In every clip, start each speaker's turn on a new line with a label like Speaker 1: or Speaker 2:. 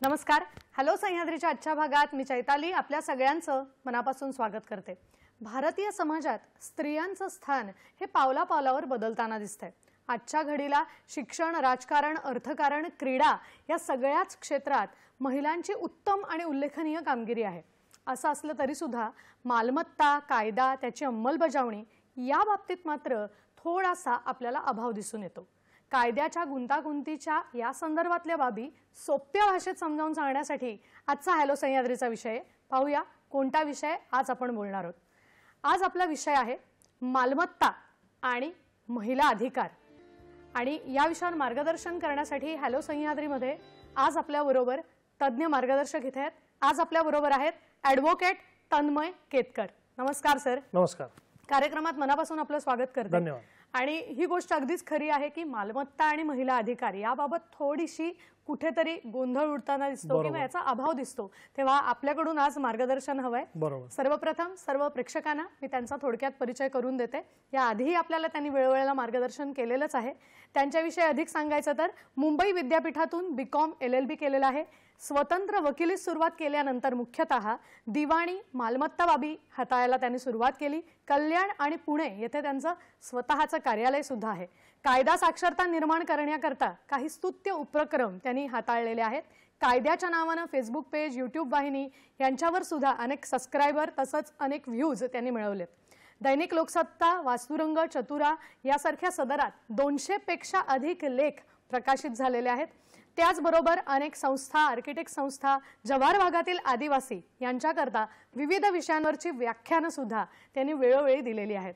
Speaker 1: नमस्कार. हॅलो सह्याद्रीच्या आजच्या भागात मी चैताली आपल्या सगळ्यांचं मनापासून स्वागत करते. भारतीय समाजात स्त्रियांचं स्थान हे पावला पावलावर बदलताना दिसतंय. आजच्या घडीला शिक्षण, राजकारण, अर्थकारण, क्रीडा या सगळ्याच क्षेत्रात महिलांची उत्तम आणि उल्लेखनीय कामगिरी आहे. असं असलं तरी सुद्धा मालमत्ता, कायदा, त्याची अंमलबजावणी या बाबतीत मात्र थोडासा आपल्याला अभाव दिसून येतो. कायद्याच्या गुंतागुंतीच्या या संदर्भातल्या बाबी सोप्या भाषेत समजावून सांगण्यासाठी आजचा हॅलो सह्याद्रीचा विषय पाहूया. कोणता विषय आज आपण बोलणार आहोत? आज आपला विषय आहे मालमत्ता आणि महिला अधिकार. आणि या विषयावर मार्गदर्शन करण्यासाठी हॅलो सह्याद्रीमध्ये आज आपल्या बरोबर तज्ञ मार्गदर्शक इथे आहेत. आज आपल्या बरोबर आहेत ॲडव्होकेट तन्मय केतकर. नमस्कार सर.
Speaker 2: नमस्कार.
Speaker 1: कार्यक्रमात मनापासून आपलं स्वागत करते.
Speaker 2: धन्यवाद.
Speaker 1: आणि ही गोष्ट अगदीच खरी आहे की मालमत्ता आणि महिला अधिकार याबाबत थोडीशी कुठेतरी गोंधळ उडताना दिसतो किंवा याचा अभाव दिसतो. तेव्हा आपल्याकडून आज मार्गदर्शन हवंय. सर्वप्रथम सर्व प्रेक्षकांना मी त्यांचा थोडक्यात परिचय करून देते. याआधीही आपल्याला त्यांनी वेळोवेळेला मार्गदर्शन केलेलंच आहे. त्यांच्याविषयी अधिक सांगायचं तर मुंबई विद्यापीठातून BCom LLB केलेलं आहे. स्वतंत्र वकिलीस सुरुवात केल्यानंतर मुख्यतः दिवाणी मालमत्ता बाबी हाताळायला त्यांनी सुरुवात केली. कल्याण आणि पुणे येथे त्यांचं स्वतःचं कार्यालय सुद्धा आहे. कायदा साक्षरता निर्माण करण्याकरता काही स्तुत्य उपक्रम त्यांनी हाताळलेले आहेत. कायद्याच्या नावानं फेसबुक पेज, यूट्यूब वाहिनी यांच्यावर सुद्धा अनेक सबस्क्रायबर तसंच अनेक व्ह्यूज त्यांनी मिळवलेत. दैनिक लोकसत्ता, वास्तुरंग, चतुरा यासारख्या सदरात 200 पेक्षा अधिक लेख प्रकाशित झालेले आहेत. त्याचबरोबर अनेक संस्था, आर्किटेक्ट संस्था, जव्हार भागातील आदिवासी यांच्याकरता विविध विषयांवरची व्याख्यानं सुद्धा त्यांनी वेळोवेळी दिलेली आहेत.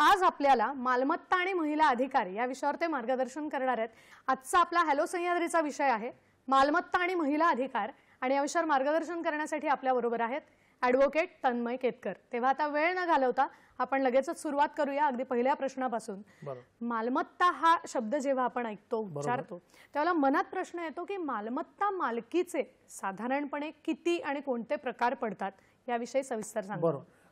Speaker 1: आज आपल्याला मालमत्ता आणि महिला अधिकार या विषयावर ते मार्गदर्शन करणार आहेत. आजचा आपला हॅलो सह्याद्रीचा विषय आहे मालमत्ता आणि महिला अधिकार. आणि या विषयावर मार्गदर्शन करण्यासाठी आपल्या बरोबर आहेत ॲडव्होकेट तन्मय केतकर. तेव्हा आता वेळ न घालवता आपण लगेचच सुरुवात करूया अगदी पहिल्या प्रश्नापासून. मालमत्ता हा शब्द जेव्हा आपण ऐकतो, उच्चारतो, तेव्हा मनात प्रश्न येतो की मालमत्ता मालकीचे साधारणपणे किती आणि कोणते प्रकार पडतात याविषयी सविस्तर सांगा.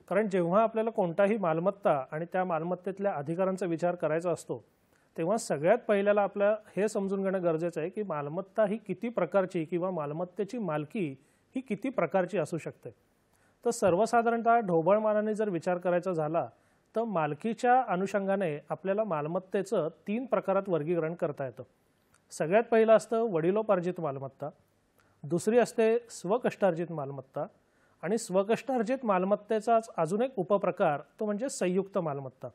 Speaker 2: कारण जेव्हा आपल्याला कोणताही मालमत्ता आणि त्या मालमत्तेतल्या अधिकारांचा विचार करायचा असतो तेव्हा सगळ्यात पहिल्याला आपल्याला हे समजून घेणं गरजेचं आहे की मालमत्ता ही किती प्रकारची किंवा मालमत्तेची मालकी ही किती प्रकारची असू शकते. तर सर्वसाधारणतः ढोबळमानाने जर विचार करायचा झाला तर मालकीच्या अनुषंगाने आपल्याला मालमत्तेचं 3 प्रकारात वर्गीकरण करता येतं. सगळ्यात पहिलं असतं वडिलोपार्जित मालमत्ता, दुसरी असते स्वकष्टार्जित मालमत्ता आणि स्वकष्टार्जित मालमत्तेचाच अजून एक उपप्रकार तो म्हणजे संयुक्त मालमत्ता.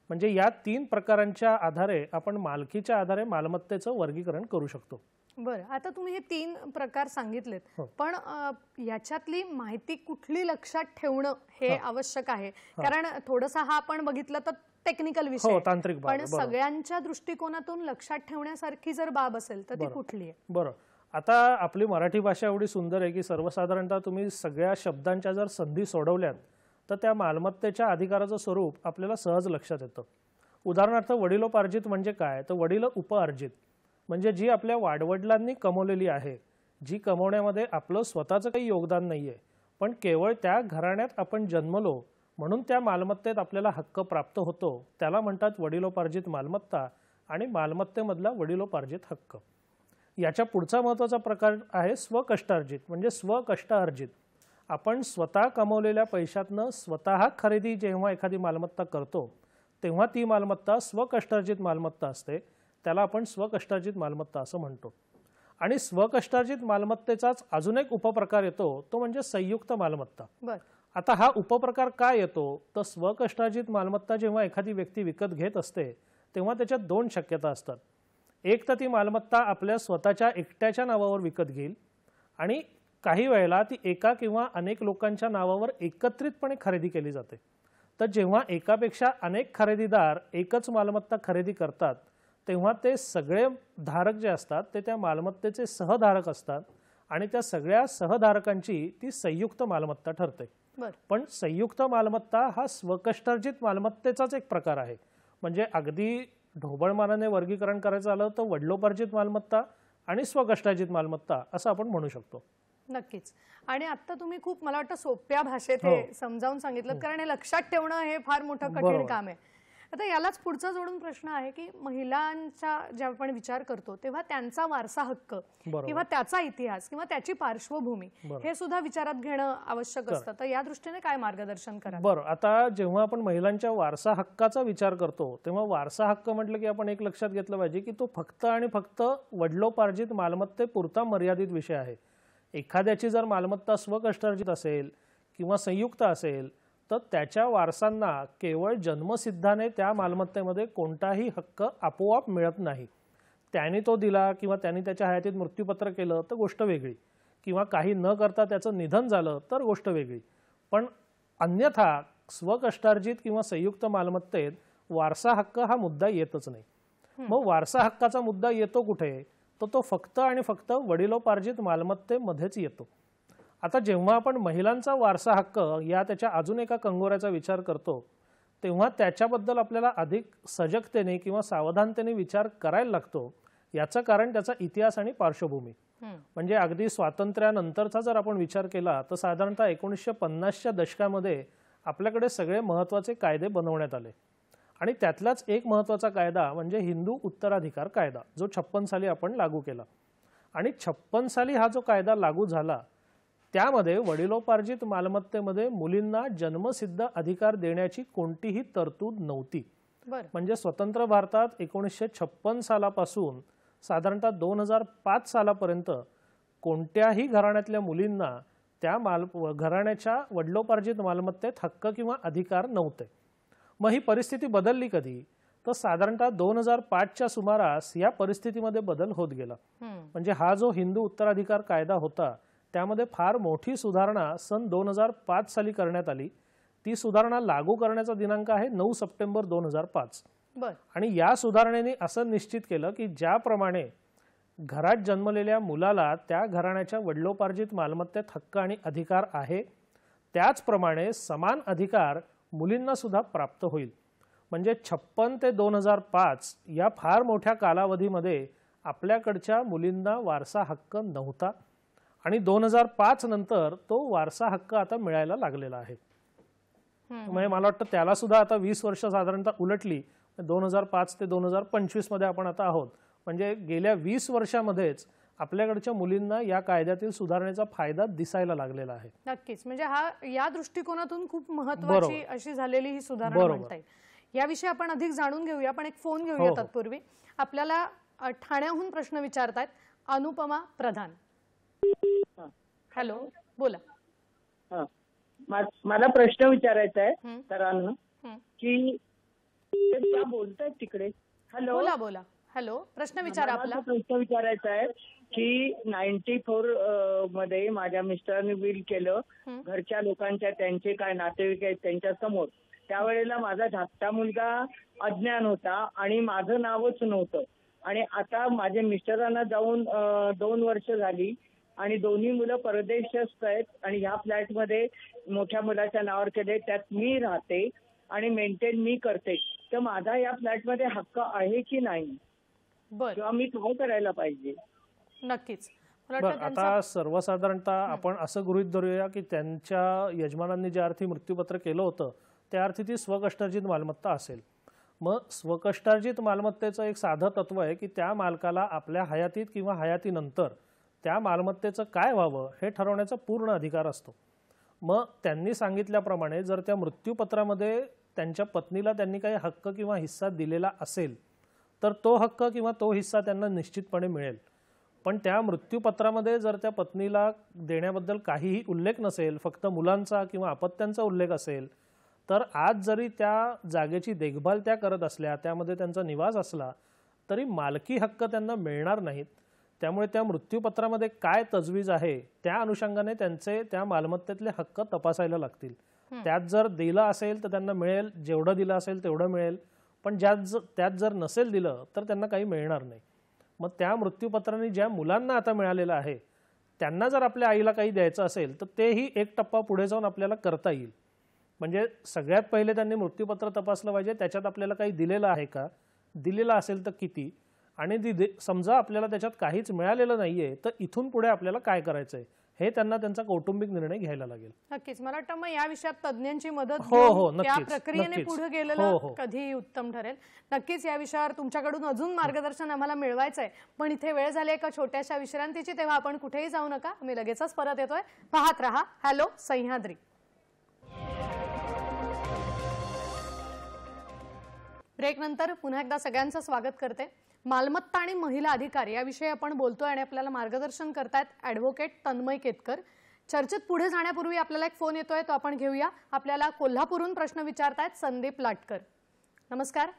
Speaker 2: म्हणजे या 3 प्रकारांच्या आधारे आपण मालकीच्या आधारे मालमत्तेचं वर्गीकरण करू शकतो.
Speaker 1: बरं, आता तुम्ही हे 3 प्रकार सांगितलेत, पण याच्यातली माहिती कुठली लक्षात ठेवणं हे आवश्यक आहे. कारण थोडंसं हा आपण बघितलं तर टेक्निकल विषय,
Speaker 2: तांत्रिक बाब,
Speaker 1: पण सगळ्यांच्या दृष्टिकोनातून लक्षात ठेवण्यासारखी जर बाब असेल तर ती कुठली आहे?
Speaker 2: बरं, आता आपली मराठी भाषा एवढी सुंदर आहे की सर्वसाधारणतः तुम्ही सगळ्या शब्दांच्या जर संधी सोडवल्यात तर त्या मालमत्तेच्या अधिकाराचं स्वरूप आपल्याला सहज लक्षात येतं. उदाहरणार्थ वडिलोपार्जित म्हणजे काय, तर वडील उपअर्जित म्हणजे जी आपल्या वाडवडिलांनी कमवलेली आहे, जी कमवण्यामध्ये आपलं स्वतःचं काही योगदान नाहीये, पण केवळ त्या घराण्यात आपण जन्मलो म्हणून त्या मालमत्तेत आपल्याला हक्क प्राप्त होतो, त्याला म्हणतात वडिलोपार्जित मालमत्ता आणि मालमत्तेमधला वडिलोपार्जित हक्क. याच्या पुढचा महत्त्वाचा प्रकार आहे स्वकष्टार्जित म्हणजे स्वकष्टार्जित. आपण स्वतः कमवलेल्या पैशातनं स्वतः खरेदी जेव्हा एखादी मालमत्ता करतो तेव्हा ती मालमत्ता स्वकष्टार्जित मालमत्ता असते, त्याला आपण स्वकष्टार्जित मालमत्ता असं म्हणतो. आणि स्वकष्टार्जित मालमत्तेचाच अजून एक उपप्रकार येतो तो म्हणजे संयुक्त मालमत्ता. आता हा उपप्रकार काय येतो तर स्वकष्टार्जित मालमत्ता जेव्हा एखादी व्यक्ती विकत घेत असते तेव्हा त्याच्यात 2 शक्यता असतात. एक तर ती मालमत्ता आपल्या स्वतःच्या एकट्याच्या नावावर विकत घेईल आणि काही वेळेला ती एका किंवा अनेक लोकांच्या नावावर एकत्रितपणे खरेदी केली जाते. तर जेव्हा एकापेक्षा अनेक खरेदीदार एकच मालमत्ता खरेदी करतात तेव्हा ते सगळे धारक जे असतात ते त्या मालमत्तेचे सहधारक असतात आणि त्या सगळ्या सहधारकांची ती संयुक्त मालमत्ता ठरते. पण संयुक्त मालमत्ता हा स्वकष्टार्जित मालमत्तेचाच एक प्रकार आहे. म्हणजे अगदी ढोबळमानाने वर्गीकरण करायचं आलं तर वडिलोपार्जित मालमत्ता आणि स्वकष्टार्जित मालमत्ता असं आपण म्हणू शकतो.
Speaker 1: नक्कीच. आणि आता तुम्ही खूप मला वाटतं सोप्या भाषेत हे समजावून सांगितलं, कारण हे लक्षात ठेवणं हे फार मोठं कठीण काम आहे. आता यालाच पुढचा जोडून प्रश्न आहे की महिलांचा जेव्हा आपण विचार करतो तेव्हा त्यांचा वारसा हक्क किंवा त्याचा इतिहास किंवा त्याची पार्श्वभूमी हे सुद्धा विचारात घेणं आवश्यक असतं. तर या दृष्टीने काय मार्गदर्शन करा?
Speaker 2: बरं, आता जेव्हा आपण महिलांच्या वारसा हक्काचा विचार करतो तेव्हा वारसा हक्क म्हटलं की आपण एक लक्षात घेतलं पाहिजे की तो फक्त आणि फक्त वडिलोपार्जित मालमत्तेपुरता मर्यादित विषय आहे. एखाद्याची जर मालमत्ता स्वकष्टार्जित असेल किंवा संयुक्त असेल तर त्याच्या वारसांना केवळ जन्मसिद्धाने त्या मालमत्तेमध्ये कोणताही हक्क आपोआप मिळत नाही. त्याने तो दिला किंवा त्यांनी त्याच्या हयातीत मृत्यूपत्र केलं तर गोष्ट वेगळी, किंवा काही न करता त्याचं निधन झालं तर गोष्ट वेगळी. पण अन्यथा स्वकष्टार्जित किंवा संयुक्त मालमत्तेत वारसा हक्क हा मुद्दा येतच नाही. मग वारसा हक्काचा मुद्दा येतो कुठे? तर तो फक्त आणि फक्त वडिलोपार्जित मालमत्तेमध्येच येतो. आता जेव्हा आपण महिलांचा वारसा हक्क या त्याच्या अजून एका कंगोऱ्याचा विचार करतो तेव्हा त्याच्याबद्दल आपल्याला अधिक सजगतेने किंवा सावधानतेने विचार करायला लागतो. याचं कारण त्याचा इतिहास आणि पार्श्वभूमी. म्हणजे अगदी स्वातंत्र्यानंतरचा जर आपण विचार केला तर साधारणतः 1950च्या दशकामध्ये आपल्याकडे सगळे महत्त्वाचे कायदे बनवण्यात आले आणि त्यातलाच एक महत्त्वाचा कायदा म्हणजे हिंदू उत्तराधिकार कायदा, जो 56 साली आपण लागू केला. आणि 56 साली हा जो कायदा लागू झाला त्यामध्ये वडिलोपार्जित मालमत्तेमध्ये मुलींना जन्मसिद्ध अधिकार देण्याची कोणतीही तरतूद नव्हती. म्हणजे स्वतंत्र भारतात 1956 सालापासून साधारणतः 2005 सालापर्यंत कोणत्याही घराण्यातल्या मुलींना त्या घराण्याच्या वडिलोपार्जित मालमत्तेत हक्क किंवा अधिकार नव्हते. मग ही परिस्थिती बदलली कधी? तर साधारणतः 2005च्या सुमारास या परिस्थितीमध्ये बदल होत गेला. म्हणजे हा जो हिंदू उत्तराधिकार कायदा होता त्यामध्ये फार मोठी सुधारणा सन 2005 साली करण्यात आली. ती सुधारणा लागू करण्याचा दिनांक आहे 9 सप्टेंबर 2005. आणि या सुधारणेने असं निश्चित केलं की ज्याप्रमाणे घरात जन्मलेल्या मुलाला त्या घराण्याच्या वडिलोपार्जित मालमत्तेत हक्क आणि अधिकार आहे त्याचप्रमाणे समान अधिकार मुलींना सुद्धा प्राप्त होईल. म्हणजे 56 ते 2005 या फार मोठ्या कालावधीमध्ये आपल्याकडच्या मुलींना वारसा हक्क नव्हता आणि 2005 नंतर तो वारसा हक्क आता मिळायला लागलेला आहे. म्हणजे मला वाटतं त्याला सुद्धा आता 20 वर्ष साधारणतः उलटली. 2005 ते 2025 मध्ये आपण आता आहोत. म्हणजे गेल्या 20 वर्षामध्येच आपल्याकडच्या मुलींना या कायद्यातील सुधारणेचा फायदा दिसायला लागलेला आहे.
Speaker 1: नक्कीच. म्हणजे हा या दृष्टिकोनातून खूप महत्त्वाची अशी झालेली ही सुधारणा म्हणता येईल. याविषयी आपण अधिक जाणून घेऊया. पण एक फोन घेऊया तत्पूर्वी. आपल्याला ठाण्याहून प्रश्न विचारतायत अनुपमा प्रधान. हॅलो, बोला.
Speaker 3: मला प्रश्न विचारायचा आहे सरांना की त्या बोलतायत तिकडे. हॅलो,
Speaker 1: बोला बोला. हॅलो, प्रश्न विचारा आपला.
Speaker 3: प्रश्न विचारायचा आहे की 94 मध्ये माझ्या मिस्टरांनी विल केलं घरच्या लोकांच्या, त्यांचे काय नातेवाईक आहेत त्यांच्या समोर. त्यावेळेला माझा धाकटा मुलगा अज्ञान होता आणि माझं नावच नव्हतं. आणि आता माझ्या मिस्टरांना जाऊन 2 वर्ष झाली आणि दोन्ही मुलं परदेशस्थ आहेत आणि ह्या फ्लॅटमध्ये मोठ्या मुलाच्या नावावर केले, त्यात मी राहते आणि मेंटेन मी करते. तर माझा या फ्लॅटमध्ये हक्क आहे की नाही किंवा मी काय करायला पाहिजे?
Speaker 1: नक्कीच.
Speaker 2: आता सर्वसाधारणतः आपण असं गृहीत धरूया की त्यांच्या यजमानांनी ज्या अर्थी मृत्यूपत्र केलं होतं त्या अर्थी ती स्वकष्टार्जित मालमत्ता असेल. मग स्वकष्टार्जित मालमत्तेचं एक साधं तत्व आहे की त्या मालकाला आपल्या हयातीत किंवा हयातीनंतर त्या मालमत्तेचं काय व्हावं हे ठरवण्याचा पूर्ण अधिकार असतो. मग त्यांनी सांगितल्याप्रमाणे जर त्या मृत्यूपत्रामध्ये त्यांच्या पत्नीला त्यांनी काही हक्क किंवा हिस्सा दिलेला असेल तर तो हक्क किंवा तो हिस्सा त्यांना निश्चितपणे मिळेल. पण त्या मृत्यूपत्रामध्ये जर त्या पत्नीला देण्याबद्दल काहीही उल्लेख नसेल, फक्त मुलांचा किंवा अपत्यांचा उल्लेख असेल, तर आज जरी त्या जागेची देखभाल त्या करत असल्या, त्यामध्ये त्यांचा निवास असला तरी मालकी हक्क त्यांना मिळणार नाहीत. त्यामुळे त्या मृत्यूपत्रामध्ये काय तजवीज आहे त्या अनुषंगाने त्यांचे त्या मालमत्तेतले हक्क तपासायला लागतील. त्यात जर दिलं असेल तर त्यांना मिळेल, जेवढं दिलं असेल तेवढं मिळेल. पण त्यात जर नसेल दिलं तर त्यांना काही मिळणार नाही. मग त्या मृत्यूपत्राने ज्या मुलांना आता मिळालेलं आहे त्यांना जर आपल्या आईला काही द्यायचं असेल तर तेही एक टप्पा पुढे जाऊन आपल्याला करता येईल. म्हणजे सगळ्यात पहिले त्यांनी मृत्यूपत्र तपासलं पाहिजे, त्याच्यात आपल्याला काही दिलेलं आहे का, दिलेलं असेल तर किती, आणि समजा आपल्याला त्याच्यात काहीच मिळालेलं नाहीये तर इथून पुढे आपल्याला काय करायचंय हे त्यांना त्यांचा कौटुंबिक निर्णय घ्यायला लागेल.
Speaker 1: नक्कीच. मला वाटतं मग या विषयात तज्ञांची मदत
Speaker 2: हो,
Speaker 1: घेऊन त्या
Speaker 2: नक्कीच,
Speaker 1: प्रक्रियेने
Speaker 2: नक्कीच.
Speaker 1: पुढे
Speaker 2: हो,
Speaker 1: गेलेलं
Speaker 2: हो.
Speaker 1: कधी उत्तम ठरेल. नक्कीच या विषयावर तुमच्याकडून अजून मार्गदर्शन आम्हाला मिळवायचंय, पण इथे वेळ झाली एका छोट्याशा विश्रांतीची, तेव्हा आपण कुठेही जाऊ नका. आम्ही लगेचच परत येतोय. पाहत रहा हॅलो सह्याद्री. ब्रेक नंतर पुन्हा एकदा सगळ्यांचं स्वागत करते. मालमत्ता आणि महिला अधिकार याविषयी आपण बोलतोय आणि आपल्याला मार्गदर्शन करतायत ॲडव्होकेट तन्मय केतकर. चर्चेत पुढे जाण्यापूर्वी आपल्याला एक फोन येतोय, तो आपण घेऊया. आपल्याला कोल्हापूरहून प्रश्न विचारतायत संदीप लाटकर. नमस्कार.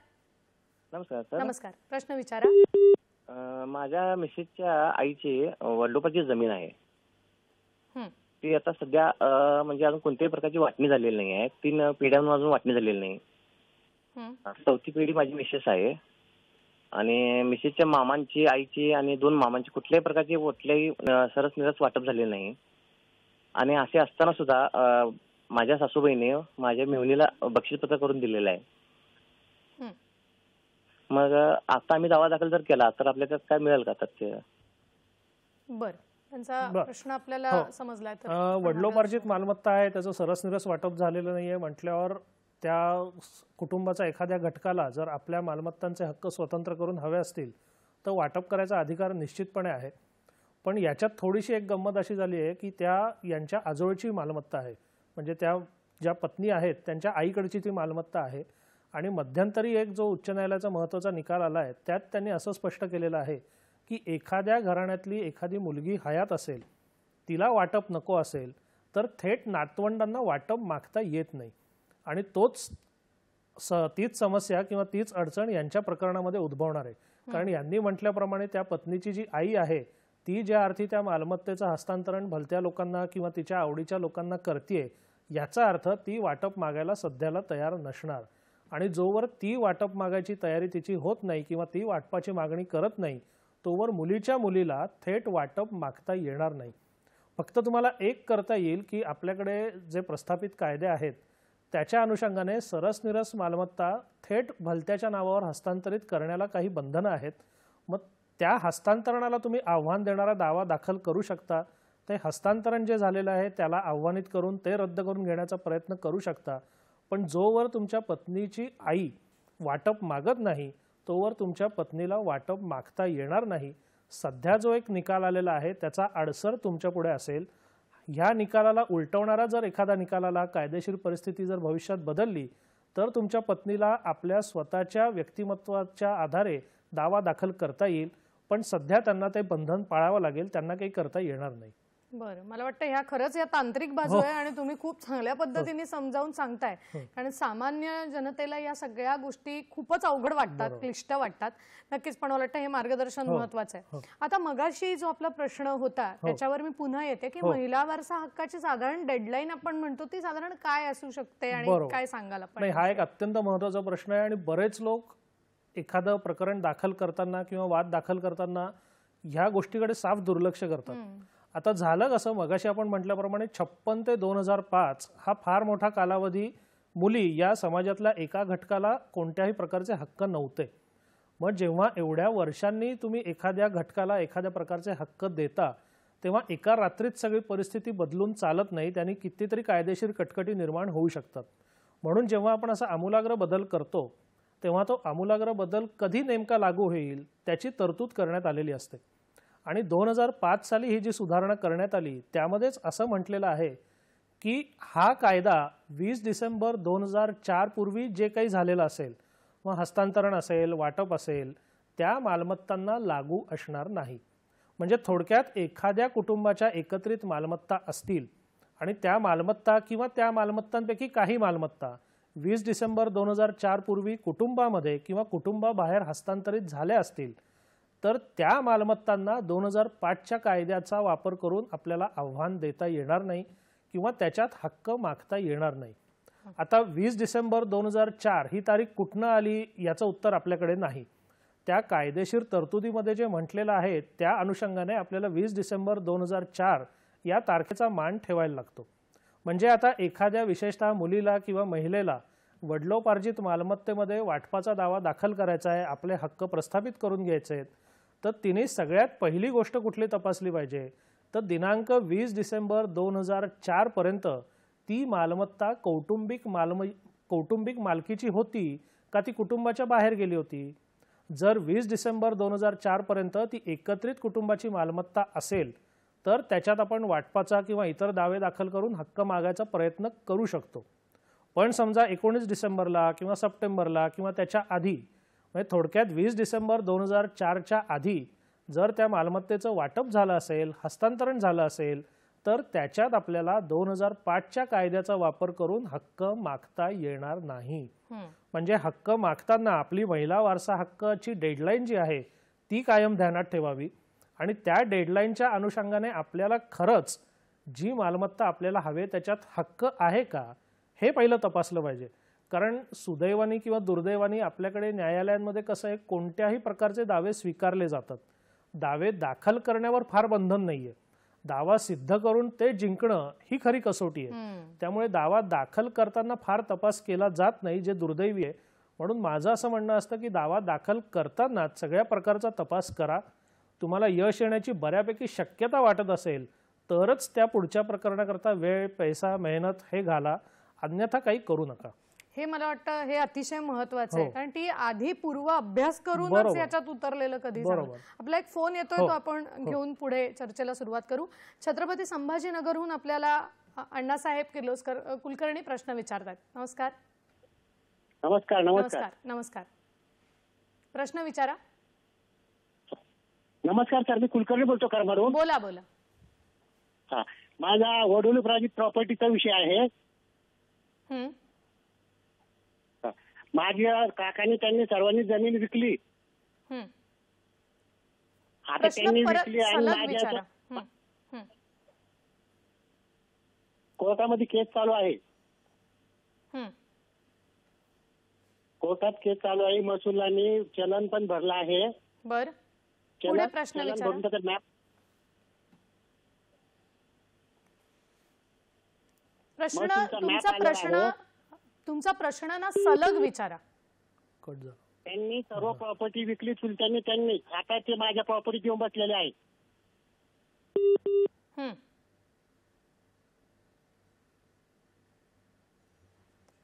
Speaker 4: नमस्कार सर.
Speaker 1: नमस्कार, प्रश्न विचारा.
Speaker 4: माझ्या मिसेसच्या आईची वडिलोपार्जित जमीन आहे.
Speaker 1: हं,
Speaker 4: ती आता सध्या म्हणजे अजून कोणत्याही प्रकारची वाटणी झालेली नाही आहे. 3 पिढ्यांवर अजून वाटणी झालेली नाही.
Speaker 1: हं.
Speaker 4: 4थी पिढी माझी मिसेस आहे आणि मिसेसच्या मामांची, आईची आणि 2 मामांची कुठल्याही सरस वाटप झालेलं नाही. आणि असे असताना सुद्धा माझ्या सासूबाईने माझ्या मेहुणीला बक्षीसपत्र करून दिलेलं आहे.
Speaker 1: हं.
Speaker 4: मग आता आम्ही दावा दाखल जर केला तर आपल्याला काय मिळेल का तथ्य?
Speaker 1: बरं, त्यांचा
Speaker 2: बरं.
Speaker 1: प्रश्न आपल्याला
Speaker 2: हो.
Speaker 1: समजलाय. तर
Speaker 2: वडिलोपार्जित मालमत्ता आहे, त्याचं सरसनिरस वाटप झालेलं नाहीये म्हटल्यावर त्या कुटुंबाचा एखाद्या घटकाला जर आपल्या मालमत्तांचे हक्क स्वतंत्र करून हवे असतील तर वाटप करायचा अधिकार निश्चितपणे आहे. पण याच्यात थोडीशी एक गंमत अशी झाली आहे की यांच्या आजोळची मालमत्ता आहे, म्हणजे त्या ज्या पत्नी आहेत त्यांच्या आईकडची ती मालमत्ता आहे. आणि मध्यंतरी एक जो उच्च न्यायालयाचा महत्त्वाचा निकाल आला आहे त्यात त्यांनी असं स्पष्ट केलेलं आहे की एखाद्या घराण्यातली एखादी मुलगी हयात असेल, तिला वाटप नको असेल तर थेट नातवंडांना वाटप मागता येत नाही. आणि तीच समस्या किंवा तीच अडचण यांच्या प्रकरणामध्ये उद्भवणार आहे. कारण यांनी म्हटल्याप्रमाणे त्या पत्नीची जी आई आहे ती ज्या अर्थी त्या मालमत्तेचं हस्तांतरण भलत्या लोकांना किंवा तिच्या आवडीच्या लोकांना करते, याचा अर्थ ती वाटप मागायला सध्याला तयार नसणार. आणि जोवर ती वाटप मागायची तयारी तिची होत नाही किंवा ती वाटपाची मागणी करत नाही तोवर मुलीच्या मुलीला थेट वाटप मागता येणार नाही. फक्त तुम्हाला एक करता येईल की आपल्याकडे जे प्रस्थापित कायदे आहेत त्याच्या अनुषंगाने सरसनिरस मालमत्ता थेट भलत्याच्या नावावर हस्तांतरित करण्याला काही बंधनं आहेत. मग त्या हस्तांतरणाला तुम्ही आव्हान देणारा दावा दाखल करू शकता. ते हस्तांतरण जे झालेलं आहे त्याला आव्हानित करून ते रद्द करून घेण्याचा प्रयत्न करू शकता. पण जोवर तुमच्या पत्नीची आई वाटप मागत नाही तोवर तुमच्या पत्नीला वाटप मागता येणार नाही. सध्या जो एक निकाल आलेला आहे त्याचा अडसर तुमच्या पुढे असेल. ह्या निकालाला उलटवणारा जर एखादा निकालाला कायदेशीर परिस्थिती जर भविष्यात बदलली तर तुमच्या पत्नीला आपल्या स्वतःच्या व्यक्तिमत्वाच्या आधारे दावा दाखल करता येईल. पण सध्या त्यांना ते बंधन पाळावं लागेल, त्यांना काही करता येणार नाही.
Speaker 1: बरं, मला वाटतं ह्या खरंच या तांत्रिक बाजू आहे आणि तुम्ही खूप चांगल्या पद्धतीने समजावून सांगताय. कारण सामान्य जनतेला या सगळ्या गोष्टी खूपच अवघड वाटतात, क्लिष्ट वाटतात. नक्कीच, पण मला वाटतं हे मार्गदर्शन महत्वाचं आहे. आता मगाशी जो आपला प्रश्न होता त्याच्यावर मी पुन्हा येते की महिला वारसा हक्काची साधारण डेडलाईन आपण म्हणतो ती साधारण काय असू शकते आणि काय सांगाल आपण?
Speaker 2: नाही, हा एक अत्यंत महत्त्वाचा प्रश्न आहे आणि बरेच लोक एखादं प्रकरण दाखल करताना किंवा वाद दाखल करताना ह्या गोष्टीकडे साफ दुर्लक्ष करतात. आता झालं कसं, मगाशी आपण म्हटल्याप्रमाणे 56 ते 2005 हा फार मोठा कालावधी मुली या समाजातल्या एका घटकाला कोणत्याही प्रकारचे हक्क नव्हते. मग जेव्हा एवढ्या वर्षांनी तुम्ही एखाद्या घटकाला एखाद्या प्रकारचे हक्क देता तेव्हा एका रात्रीत सगळी परिस्थिती बदलून चालत नाही, त्यांनी कितीतरी कायदेशीर कटकटी निर्माण होऊ शकतात. म्हणून जेव्हा आपण असा आमूलाग्र बदल करतो तेव्हा तो आमूलाग्र बदल कधी नेमका लागू होईल त्याची तरतूद करण्यात आलेली असते. आणि 2005 साली ही जी सुधारणा करण्यात आली त्यामध्येच असं म्हटलेलं आहे की हा कायदा 20 डिसेंबर 2004 पूर्वी जे काही झालेलं असेल, मग हस्तांतरण असेल, वाटप असेल, त्या मालमत्तांना लागू असणार नाही. म्हणजे थोडक्यात एखाद्या कुटुंबाच्या एकत्रित मालमत्ता असतील आणि त्या मालमत्ता किंवा त्या मालमत्तांपैकी काही मालमत्ता 20 डिसेंबर 2004 पूर्वी कुटुंबामध्ये किंवा कुटुंबाबाहेर हस्तांतरित झाल्या असतील तर त्या मालमत्तांना 2005च्या कायद्याचा वापर करून आपल्याला आव्हान देता येणार नाही किंवा त्याच्यात हक्क मागता येणार नाही. आता 20 डिसेंबर 2004 ही तारीख कुठनं आली याचं उत्तर आपल्याकडे नाही. त्या कायदेशीर तरतुदीमध्ये जे म्हटलेलं आहे त्या अनुषंगाने आपल्याला 20 डिसेंबर 2004 या तारखेचा मान ठेवायला लागतो. म्हणजे आता एखाद्या विशेषतः मुलीला किंवा महिलेला वडिलोपार्जित मालमत्तेमध्ये वाटपाचा दावा दाखल करायचा आहे, आपले हक्क प्रस्थापित करून घ्यायचे आहेत, तर तिने सगळ्यात पहिली गोष्ट कुठली तपासली पाहिजे, तर दिनांक 20 डिसेंबर 2004 पर्यंत ती मालमत्ता कौटुंबिक मालकीची होती का ती कुटुंबाच्या बाहेर गेली होती. जर 20 डिसेंबर 2004 पर्यंत ती एकत्रित कुटुंबाची मालमत्ता असेल तर त्याच्यात आपण वाटपाचा किंवा इतर दावे दाखल करून हक्क मागायचा प्रयत्न करू शकतो. पण समजा 19 डिसेंबरला किंवा सप्टेंबरला किंवा त्याच्या आधी, म्हणजे थोडक्यात 20 डिसेंबर 2004च्या आधी जर त्या मालमत्तेचं वाटप झालं असेल, हस्तांतरण झालं असेल, तर त्याच्यात आपल्याला 2005च्या कायद्याचा वापर करून हक्क मागता येणार नाही. म्हणजे हक्क मागताना आपली महिला वारसा हक्काची डेडलाईन जी आहे ती कायम ध्यानात ठेवावी आणि त्या डेडलाईनच्या अनुषंगाने आपल्याला खरंच जी मालमत्ता आपल्याला हवे त्याच्यात हक्क आहे का हे पहिलं तपासलं पाहिजे. कारण सुदैवानी किंवा दुर्दैवानी आपल्याकडे न्यायालयांमध्ये कसं आहे, कोणत्याही प्रकारचे दावे स्वीकारले जातात. दावे दाखल करण्यावर फार बंधन नाहीये, दावा सिद्ध करून ते जिंकणं ही खरी कसोटी आहे. त्यामुळे दावा दाखल करताना फार तपास केला जात नाही, जे दुर्दैवी आहे. म्हणून माझं असं म्हणणं असतं की दावा दाखल करतानाच सगळ्या प्रकारचा तपास करा. तुम्हाला यश येण्याची बऱ्यापैकी शक्यता वाटत असेल तरच त्या पुढच्या प्रकरणाकरता वेळ, पैसा, मेहनत हे घाला, अन्यथा काही करू नका.
Speaker 1: हे मला वाटतं हे अतिशय महत्त्वाचं आहे, कारण ती आधी पूर्व अभ्यास करूनच याच्यात उतरलेलं कधी चांगलं. आपला एक फोन येतोय, तो आपण घेऊन पुढे चर्चेला सुरुवात करू. छत्रपती संभाजीनगरहून आपल्याला अण्णासाहेब किर्लोस्कर कुलकर्णी प्रश्न विचारतात. नमस्कार.
Speaker 5: नमस्कार.
Speaker 1: नमस्कार. नमस्कार. प्रश्न विचारा.
Speaker 5: नमस्कार सर, मी कुलकर्णी बोलतो करमारून.
Speaker 1: बोला बोला.
Speaker 5: हा, माझा वडोली प्राधित प्रॉपर्टीचा विषय आहे. माझ्या काकांनी त्यांनी सर्वांनी जमीन विकली. आता त्यांनी विकली आणि माझ्या कोर्टामध्ये केस चालू आहे. कोर्टात केस चालू आहे. महसुलांनी चलन पण भरलं आहे.
Speaker 1: बर, पुढे प्रश्न विचारा. तुमचा प्रश्न ना सलग विचारा.
Speaker 5: त्यांनी सर्व प्रॉपर्टी विकली चुलत्यांनी. त्यांनी आता ते माझ्या प्रॉपर्टी घेऊन बसलेले आहेत.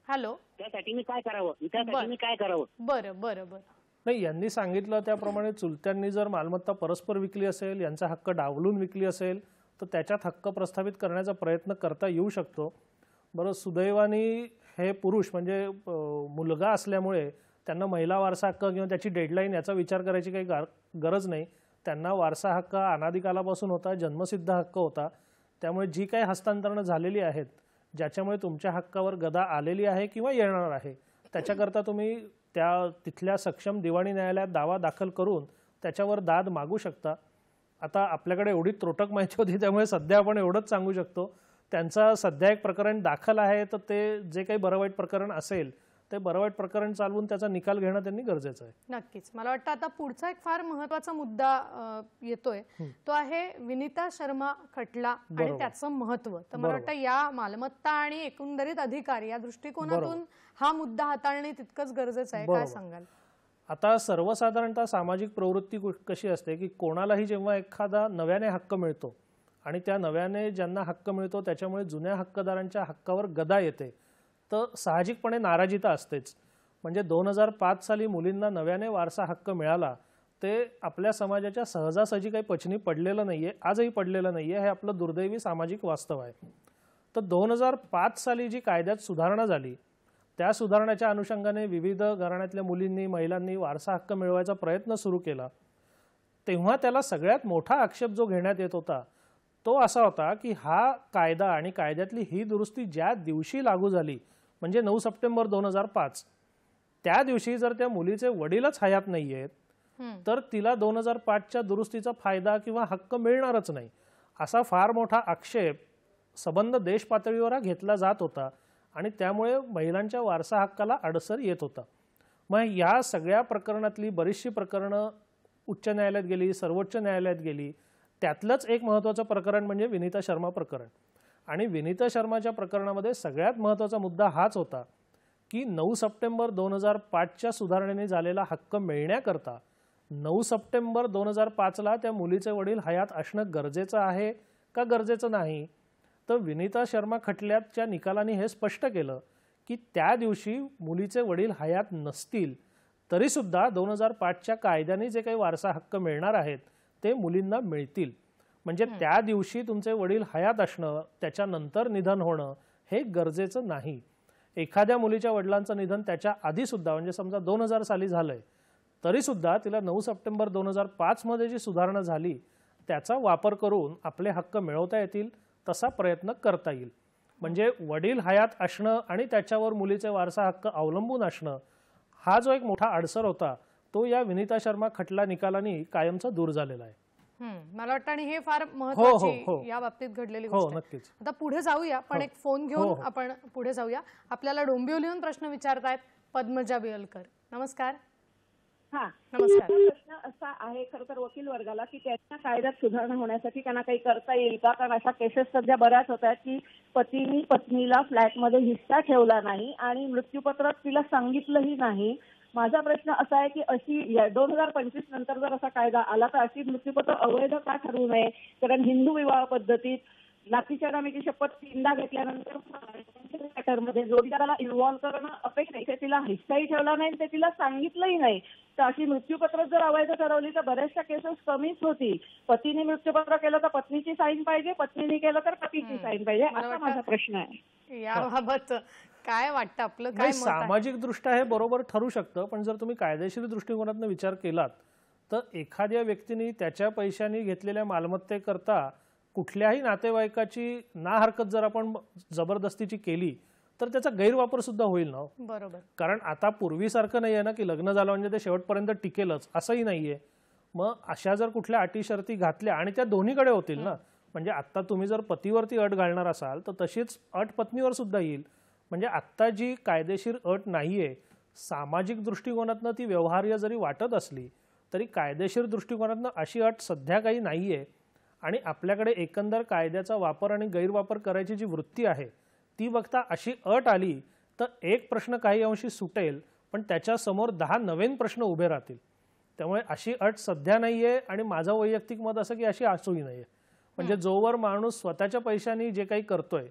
Speaker 1: हॅलो,
Speaker 5: त्यासाठी मी काय करावं?
Speaker 1: बरं बरं बरं.
Speaker 2: नाही, यांनी सांगितलं त्याप्रमाणे चुलत्यांनी जर मालमत्ता परस्पर विकली असेल, यांचा हक्क डावलून विकली असेल, तर त्याच्यात हक्क प्रस्थापित करण्याचा प्रयत्न करता येऊ शकतो. बरं, सुदैवानी हे पुरुष म्हणजे मुलगा असल्यामुळे त्यांना महिला वारसा हक्क किंवा त्याची डेडलाईन याचा विचार करायची काही गरज नाही. त्यांना वारसा हक्क अनादिकालापासून होता, जन्मसिद्ध हक्क होता. त्यामुळे जी काही हस्तांतरणं झालेली आहेत, ज्याच्यामुळे तुमच्या हक्कावर गदा आलेली आहे किंवा येणार आहे, त्याच्याकरता तुम्ही तिथल्या सक्षम दिवाणी न्यायालयात दावा दाखल करून त्याच्यावर दाद मागू शकता. आता आपल्याकडे एवढी त्रोटक माहिती होती त्यामुळे सध्या आपण एवढंच सांगू शकतो. त्यांचा सध्या एक प्रकरण दाखल आहे, तर ते जे काही बरं वाईट प्रकरण असेल ते बरं वाईट प्रकरण चालवून त्याचा निकाल घेणं त्यांनी गरजेचं आहे.
Speaker 1: नक्कीच. मला वाटतं आता पुढचा एक फार महत्त्वाचा मुद्दा येतोय, तो आहे विनीता शर्मा खटला आणि त्याचं महत्त्व. तर मला वाटतं या मालमत्ता आणि एकंदरीत अधिकार या दृष्टिकोनातून हा मुद्दा हाताळणे तितकंच गरजेचं आहे. काय सांगाल?
Speaker 2: आता सर्वसाधारणतः सामाजिक प्रवृत्ती कशी असते की कोणालाही जेव्हा एखादा नव्याने हक्क मिळतो आणि त्या नव्याने ज्यांना हक्क मिळतो त्याच्यामुळे जुन्या हक्कदारांच्या हक्कावर गदा येते, तर साहजिकपणे नाराजी तर असतेच. म्हणजे 2005 साली मुलींना नव्याने वारसा हक्क मिळाला ते आपल्या समाजाच्या सहजासहजी काही पचनी पडलेलं नाहीये, आजही पडलेलं नाहीये. हे आपलं दुर्दैवी सामाजिक वास्तव आहे. तर 2005 साली जी कायद्यात सुधारणा झाली, त्या सुधारणाच्या अनुषंगाने विविध घराण्यातल्या मुलींनी, महिलांनी वारसा हक्क मिळवायचा प्रयत्न सुरू केला. तेव्हा त्याला सगळ्यात मोठा आक्षेप जो घेण्यात येत होता तो असा होता की हा कायदा आणि कायद्यातली ही दुरुस्ती ज्या दिवशी लागू झाली, म्हणजे 9 सप्टेंबर 2005, त्या दिवशी जर त्या मुलीचे वडीलच हयात नाहीयेत तर तिला 2005च्या दुरुस्तीचा फायदा किंवा हक्क मिळणारच नाही, असा फार मोठा आक्षेप सबंध देश पातळीवर घेतला जात होता. आणि त्यामुळे महिलांच्या वारसा हक्काला अडसर येत होता. मग या सगळ्या प्रकरणातली बरीचशी प्रकरणं उच्च न्यायालयात गेली, सर्वोच्च न्यायालयात गेली. त्यातलंच एक महत्त्वाचं प्रकरण म्हणजे विनीता शर्मा प्रकरण. आणि विनीता शर्माच्या प्रकरणामध्ये सगळ्यात महत्त्वाचा मुद्दा हाच होता की 9 सप्टेंबर 2005च्या सुधारणेने झालेला हक्क मिळण्याकरता 9 सप्टेंबर 2005ला त्या मुलीचे वडील हयात असणं गरजेचं आहे का गरजेचं नाही. तर विनीता शर्मा खटल्याच्या निकालाने हे स्पष्ट केलं की त्या दिवशी मुलीचे वडील हयात नसतील तरीसुद्धा 2005च्या कायद्याने जे काही वारसा हक्क मिळणार आहेत ते मुलींना मिळतील. म्हणजे त्या दिवशी तुमचे वडील हयात असणं, त्याच्यानंतर निधन होणं हे गरजेचं नाही. एखाद्या मुलीच्या वडिलांचं निधन त्याच्या आधीसुद्धा म्हणजे समजा 2000 साली झालंय तरीसुद्धा तिला 9 सप्टेंबर 2005 मध्ये जी सुधारणा झाली त्याचा वापर करून आपले हक्क मिळवता येतील तसा प्रयत्न करता येईल. म्हणजे वडील हयात असणं आणि त्याच्यावर मुलीचे वारसा हक्क अवलंबून असणं हा जो एक मोठा अडसर होता तो या विनीता शर्मा खटला निकालाने कायमचा दूर झालेला आहे.
Speaker 1: मला वाटतं आणि हे फार महत्त्वाची या बाबतीत घडलेली गोष्ट आहे.
Speaker 2: नक्कीच.
Speaker 1: आता पुढे जाऊया, पण एक फोन घेऊन आपण पुढे जाऊया. आपल्याला डोंबिवलीहून प्रश्न विचारतायत पद्मजा बियलकर. नमस्कार.
Speaker 6: हा
Speaker 1: नमस्कार.
Speaker 6: प्रश्न असा आहे खरं तर वकील वर्गाला की त्यांच्या कायद्यात सुधारणा होण्यासाठी त्यांना काही करता येईल का? कारण अशा केसेस सध्या बऱ्याच होत आहेत की पतीने पत्नीला फ्लॅटमध्ये हिस्सा ठेवला नाही आणि मृत्यूपत्रात तिला सांगितलंही नाही. माझा प्रश्न असा आहे की अशी 2025 नंतर जर असा कायदा आला तर अशी मृत्यूपत्र अवैध का ठरवू नये? कारण हिंदू विवाह पद्धतीत लाठीच्या नामीची शपथ 3दा घेतल्यानंतर मॅटरमध्ये जोडीदाराला इन्व्हॉल्व्ह करणं अपेक्षा आहे. तिला हिस्साही ठेवला नाही ते तिला सांगितलंही नाही. तर अशी मृत्यूपत्र जर अवैध ठरवली तर बऱ्याचशा केसेस कमीच होती. पतीने मृत्यूपत्र केलं तर पत्नीची साईन पाहिजे, पत्नीने केलं तर पतीची साईन पाहिजे, असा माझा प्रश्न आहे.
Speaker 1: याबाबत काय वाटतं, आपलं काय मत आहे?
Speaker 2: सामाजिक दृष्ट्या हे बरोबर ठरू शकतं, पण जर तुम्ही कायदेशीर दृष्टिकोनातून विचार केलात तर एखाद्या व्यक्तीने त्याच्या पैशांनी घेतलेल्या मालमत्तेकरता कुठल्याही नातेवाईकाची ना हरकत जर आपण जबरदस्तीची केली तर त्याचा गैरवापर सुद्धा होईल ना.
Speaker 1: बरोबर.
Speaker 2: कारण आता पूर्वीसारखं नाही आहे ना की लग्न झालं म्हणजे ते शेवटपर्यंत टिकेलच, असंही नाहीये. मग अशा जर कुठल्या अटी शर्ती घातल्या आणि त्या दोन्हीकडे होतील ना, म्हणजे आता तुम्ही जर पतीवरती अट घालणार असाल तर तशीच अट पत्नीवर सुद्धा येईल. म्हणजे आत्ता जी कायदेशीर अट नाहीये, सामाजिक दृष्टिकोनातनं ती व्यवहार्य जरी वाटत असली तरी कायदेशीर दृष्टिकोनातनं अशी अट सध्या काही नाहीये. आणि आपल्याकडे एकंदर कायद्याचा वापर आणि गैरवापर करायची जी वृत्ती आहे ती बघता अशी अट आली तर एक प्रश्न काही अंशी सुटेल, पण त्याच्या समोर 10 नवीन प्रश्न उभे राहतील. त्यामुळे अशी अट सध्या नाहीये आणि माझं वैयक्तिक मत असं की अशी असूही नाहीये. म्हणजे जोवर माणूस स्वतःच्या पैशांनी जे काही करतोय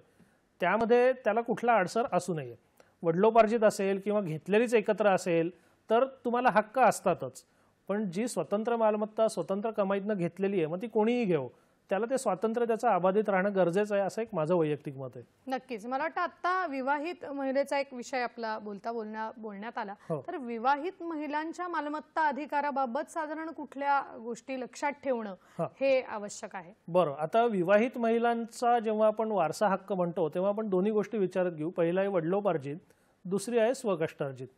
Speaker 2: त्यामध्ये त्याला कुठला अडसर असू नये. वडिलोपार्जित असेल किंवा घेतलेलीच एकत्र असेल तर तुम्हाला हक्क असतातच, पण जी स्वतंत्र मालमत्ता स्वतंत्र कमाईतनं घेतलेली आहे मग ती कोणीही घेऊ, त्याला ते स्वातंत्र्य त्याचं अबाधित राहणं गरजेचं आहे, असं एक माझं वैयक्तिक मत आहे.
Speaker 1: नक्कीच. मला वाटतं आता विवाहित महिलेचा एक विषय आपला बोलण्यात आला, तर विवाहित महिलांच्या मालमत्ता अधिकाराबाबत साधारण कुठल्या गोष्टी लक्षात ठेवणं हे आवश्यक आहे?
Speaker 2: बरं, आता विवाहित महिलांचा जेव्हा आपण वारसा हक्क म्हणतो तेव्हा आपण दोन्ही गोष्टी विचारात घेऊ. पहिला आहे वडिलोपार्जित, दुसरी आहे स्वकष्टार्जित.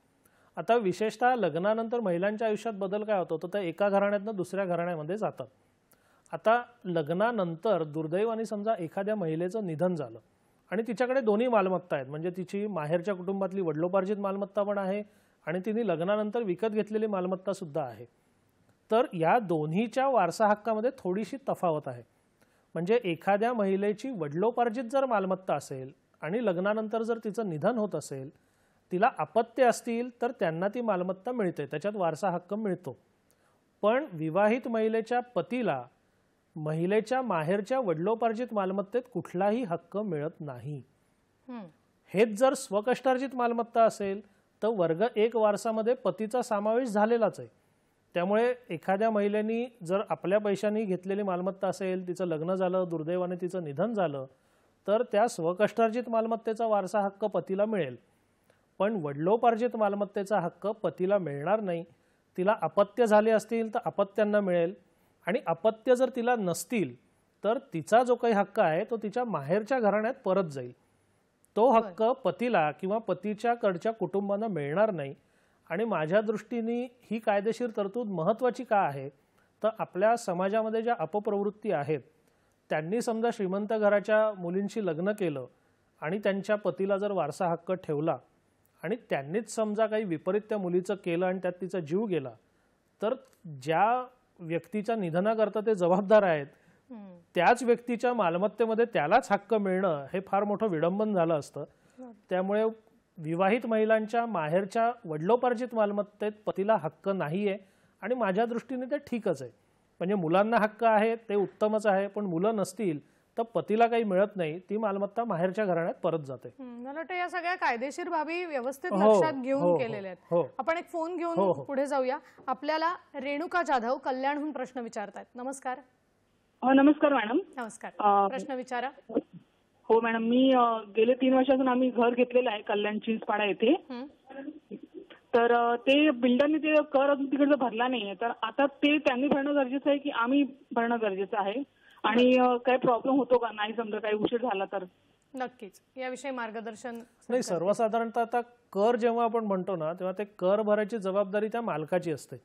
Speaker 2: आता विशेषतः लग्नानंतर महिलांच्या आयुष्यात बदल काय होतो तर त्या एका घराण्यातनं दुसऱ्या घराण्यामध्ये जातात. आता लग्नानंतर दुर्दैवाने समजा एखाद्या महिलेचं निधन झालं आणि तिच्याकडे दोन्ही मालमत्ता आहेत, म्हणजे तिची माहेरच्या कुटुंबातली वडिलोपार्जित मालमत्ता पण आहे आणि तिने लग्नानंतर विकत घेतलेली मालमत्ता सुद्धा आहे. तर या दोन्हीच्या वारसा हक्कामध्ये थोडीशी तफावत आहे. म्हणजे एखाद्या महिलेची वडिलोपार्जित जर मालमत्ता असेल आणि लग्नानंतर जर तिचं निधन होत असेल, तिला अपत्य असतील तर त्यांना ती मालमत्ता मिळते, त्याच्यात वारसा हक्क मिळतो. पण विवाहित महिलेच्या पतीला महिलेच्या माहेरच्या वडिलोपार्जित मालमत्तेत कुठलाही हक्क मिळत नाही. हेच जर स्वकष्टार्जित मालमत्ता असेल तर वर्ग 1 वारसामध्ये पतीचा समावेश झालेलाच आहे. त्यामुळे एखाद्या महिलेनी जर आपल्या पैशांनी घेतलेली मालमत्ता असेल, तिचं लग्न झालं, दुर्दैवाने तिचं निधन झालं, तर त्या स्वकष्टार्जित मालमत्तेचा वारसा हक्क पतीला मिळेल. पण वडिलोपार्जित मालमत्तेचा हक्क पतीला मिळणार नाही. तिला अपत्य झाले असतील तर अपत्यांना मिळेल आणि अपत्य जर तिला नसतील तर तिचा जो काही हक्क आहे तो तिच्या माहेरच्या घराण्यात परत जाईल. तो हक्क पतीला किंवा पतीच्या कडच्या कुटुंबांना मिळणार नाही. आणि माझ्या दृष्टीने ही कायदेशीर तरतूद महत्त्वाची का आहे तर आपल्या समाजामध्ये ज्या अपप्रवृत्ती आहेत, त्यांनी समजा श्रीमंत घराच्या मुलींशी लग्न केलं आणि त्यांच्या पतीला जर वारसा हक्क ठेवला आणि त्यांनीच समजा काही विपरीत त्या मुलीचं केलं आणि त्यात तिचा जीव गेला, तर ज्या व्यक्तीच्या निधनाकरता ते जबाबदार आहेत त्याच व्यक्तीच्या मालमत्तेमध्ये त्यालाच हक्क मिळणं हे फार मोठं विडंबन झालं असतं. त्यामुळे विवाहित महिलांच्या माहेरच्या वडिलोपार्जित मालमत्तेत पतीला हक्क नाहीये आणि माझ्या दृष्टीने ते ठीकच आहे. म्हणजे मुलांना हक्क आहे ते उत्तमच आहे, पण मुलं नसतील तर पतीला काही मिळत नाही, ती मालमत्ता माहेरच्या घराण्यात परत जाते.
Speaker 1: मला वाटतं या सगळ्या कायदेशीर बाबी व्यवस्थित लक्षात घेऊन केलेल्या आहेत. आपण एक फोन घेऊन पुढे जाऊया. आपल्याला रेणुका जाधव कल्याणहून प्रश्न विचारतायत. नमस्कार.
Speaker 7: नमस्कार मॅडम.
Speaker 1: नमस्कार, प्रश्न विचारा.
Speaker 7: हो मॅडम, मी गेले 3 वर्षातून आम्ही घर घेतलेलं आहे कल्याण चिंचपाडा येथे. तर ते बिल्डरने ते कर अजून तिकडचा भरला नाहीये, तर आता ते त्यांनी भरणं गरजेचं आहे की आम्ही भरणं गरजेचं आहे? आणि काही प्रॉब्लेम होतो का नाही समजा काही उशीर झाला तर?
Speaker 1: नक्कीच याविषयी मार्गदर्शन.
Speaker 2: नाही, सर्वसाधारणतः आता कर जेव्हा आपण म्हणतो ना तेव्हा ते कर भरायची जबाबदारी त्या मालकाची असते.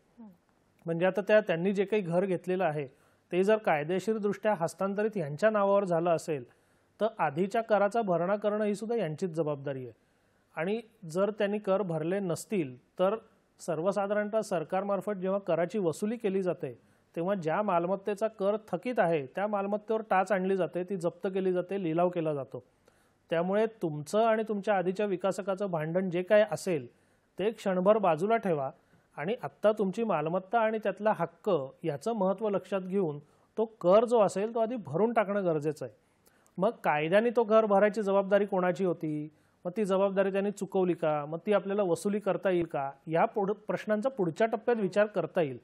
Speaker 2: म्हणजे आता त्यांनी जे काही घर घेतलेलं आहे ते जर कायदेशीरदृष्ट्या हस्तांतरित यांच्या नावावर झालं असेल तर आधीच्या कराचा भरणा करणं ही सुद्धा यांचीच जबाबदारी आहे. आणि जर त्यांनी कर भरले नसतील तर सर्वसाधारणतः सरकारमार्फत जेव्हा कराची वसुली केली जाते तेव्हा ज्या मालमत्तेचा कर थकीत आहे त्या मालमत्तेवर टाच आणली जाते, ती जप्त केली जाते, लिलाव केला जातो. त्यामुळे तुमचं आणि तुमच्या आधीच्या विकासकाचं भांडण जे काय असेल ते क्षणभर बाजूला ठेवा आणि आत्ता तुमची मालमत्ता आणि त्यातला हक्क याचं महत्त्व लक्षात घेऊन तो कर जो असेल तो आधी भरून टाकणं गरजेचं आहे. मग कायद्याने तो कर भरायची जबाबदारी कोणाची होती, मग ती जबाबदारी त्यांनी चुकवली का, मग ती आपल्याला वसुली करता येईल का, या प्रश्नांचा पुढच्या टप्प्यात विचार करता येईल.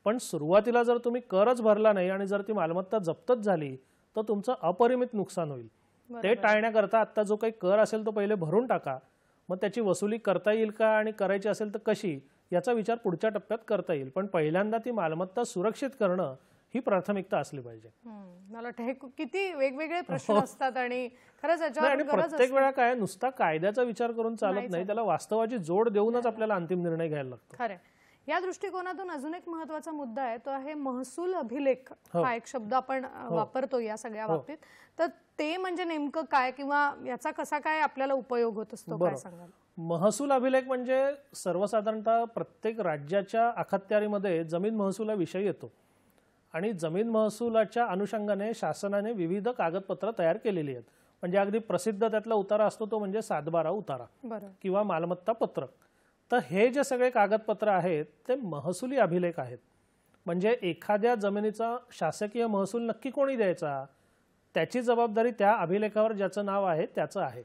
Speaker 2: पण सुरुवातीला जर तुम्ही करच भरला नाही आणि जर ती मालमत्ता जप्तच झाली तर तुमचं अपरिमित नुकसान होईल. ते टाळण्याकरता आता जो काही कर असेल तो पहिले भरून टाका, मग त्याची वसुली करता येईल का आणि करायची असेल तर कशी याचा विचार पुढच्या टप्प्यात करता येईल. पण पहिल्यांदा ती मालमत्ता सुरक्षित करणं ही प्राथमिकता असली पाहिजे.
Speaker 1: मला वाटतं हे किती वेगवेगळे प्रश्न असतात आणि खरंच याच्यावर
Speaker 2: प्रत्येक वेळा काय नुसता कायद्याचा विचार करून चालत नाही, त्याला वास्तवाची जोड देऊनच आपल्याला अंतिम निर्णय घ्यायला लागतो.
Speaker 1: खरं. या दृष्टिकोनातून अजून एक महत्त्वाचा मुद्दा आहे तो आहे महसूल अभिलेख. हा एक शब्द आपण वापरतो या सगळ्या बाबतीत. तर ते म्हणजे नेमकं काय किंवा याचा कसा काय आपल्याला उपयोग होत असतो, काय सांगाल?
Speaker 2: महसूल अभिलेख म्हणजे सर्वसाधारणतः प्रत्येक राज्याच्या अखत्यारीमध्ये जमीन महसुलाविषयी येतो आणि जमीन महसुलाच्या अनुषंगाने शासनाने विविध कागदपत्र तयार केलेली आहेत. म्हणजे अगदी प्रसिद्ध त्यातला उतारा असतो तो म्हणजे 7/12 उतारा किंवा मालमत्ता पत्रक. तर हे जे सगळे कागदपत्र आहेत ते महसुली अभिलेख आहेत. म्हणजे एखाद्या जमिनीचा शासकीय महसूल नक्की कोणी द्यायचा त्याची जबाबदारी त्या अभिलेखावर ज्याचं नाव आहे त्याचं आहे.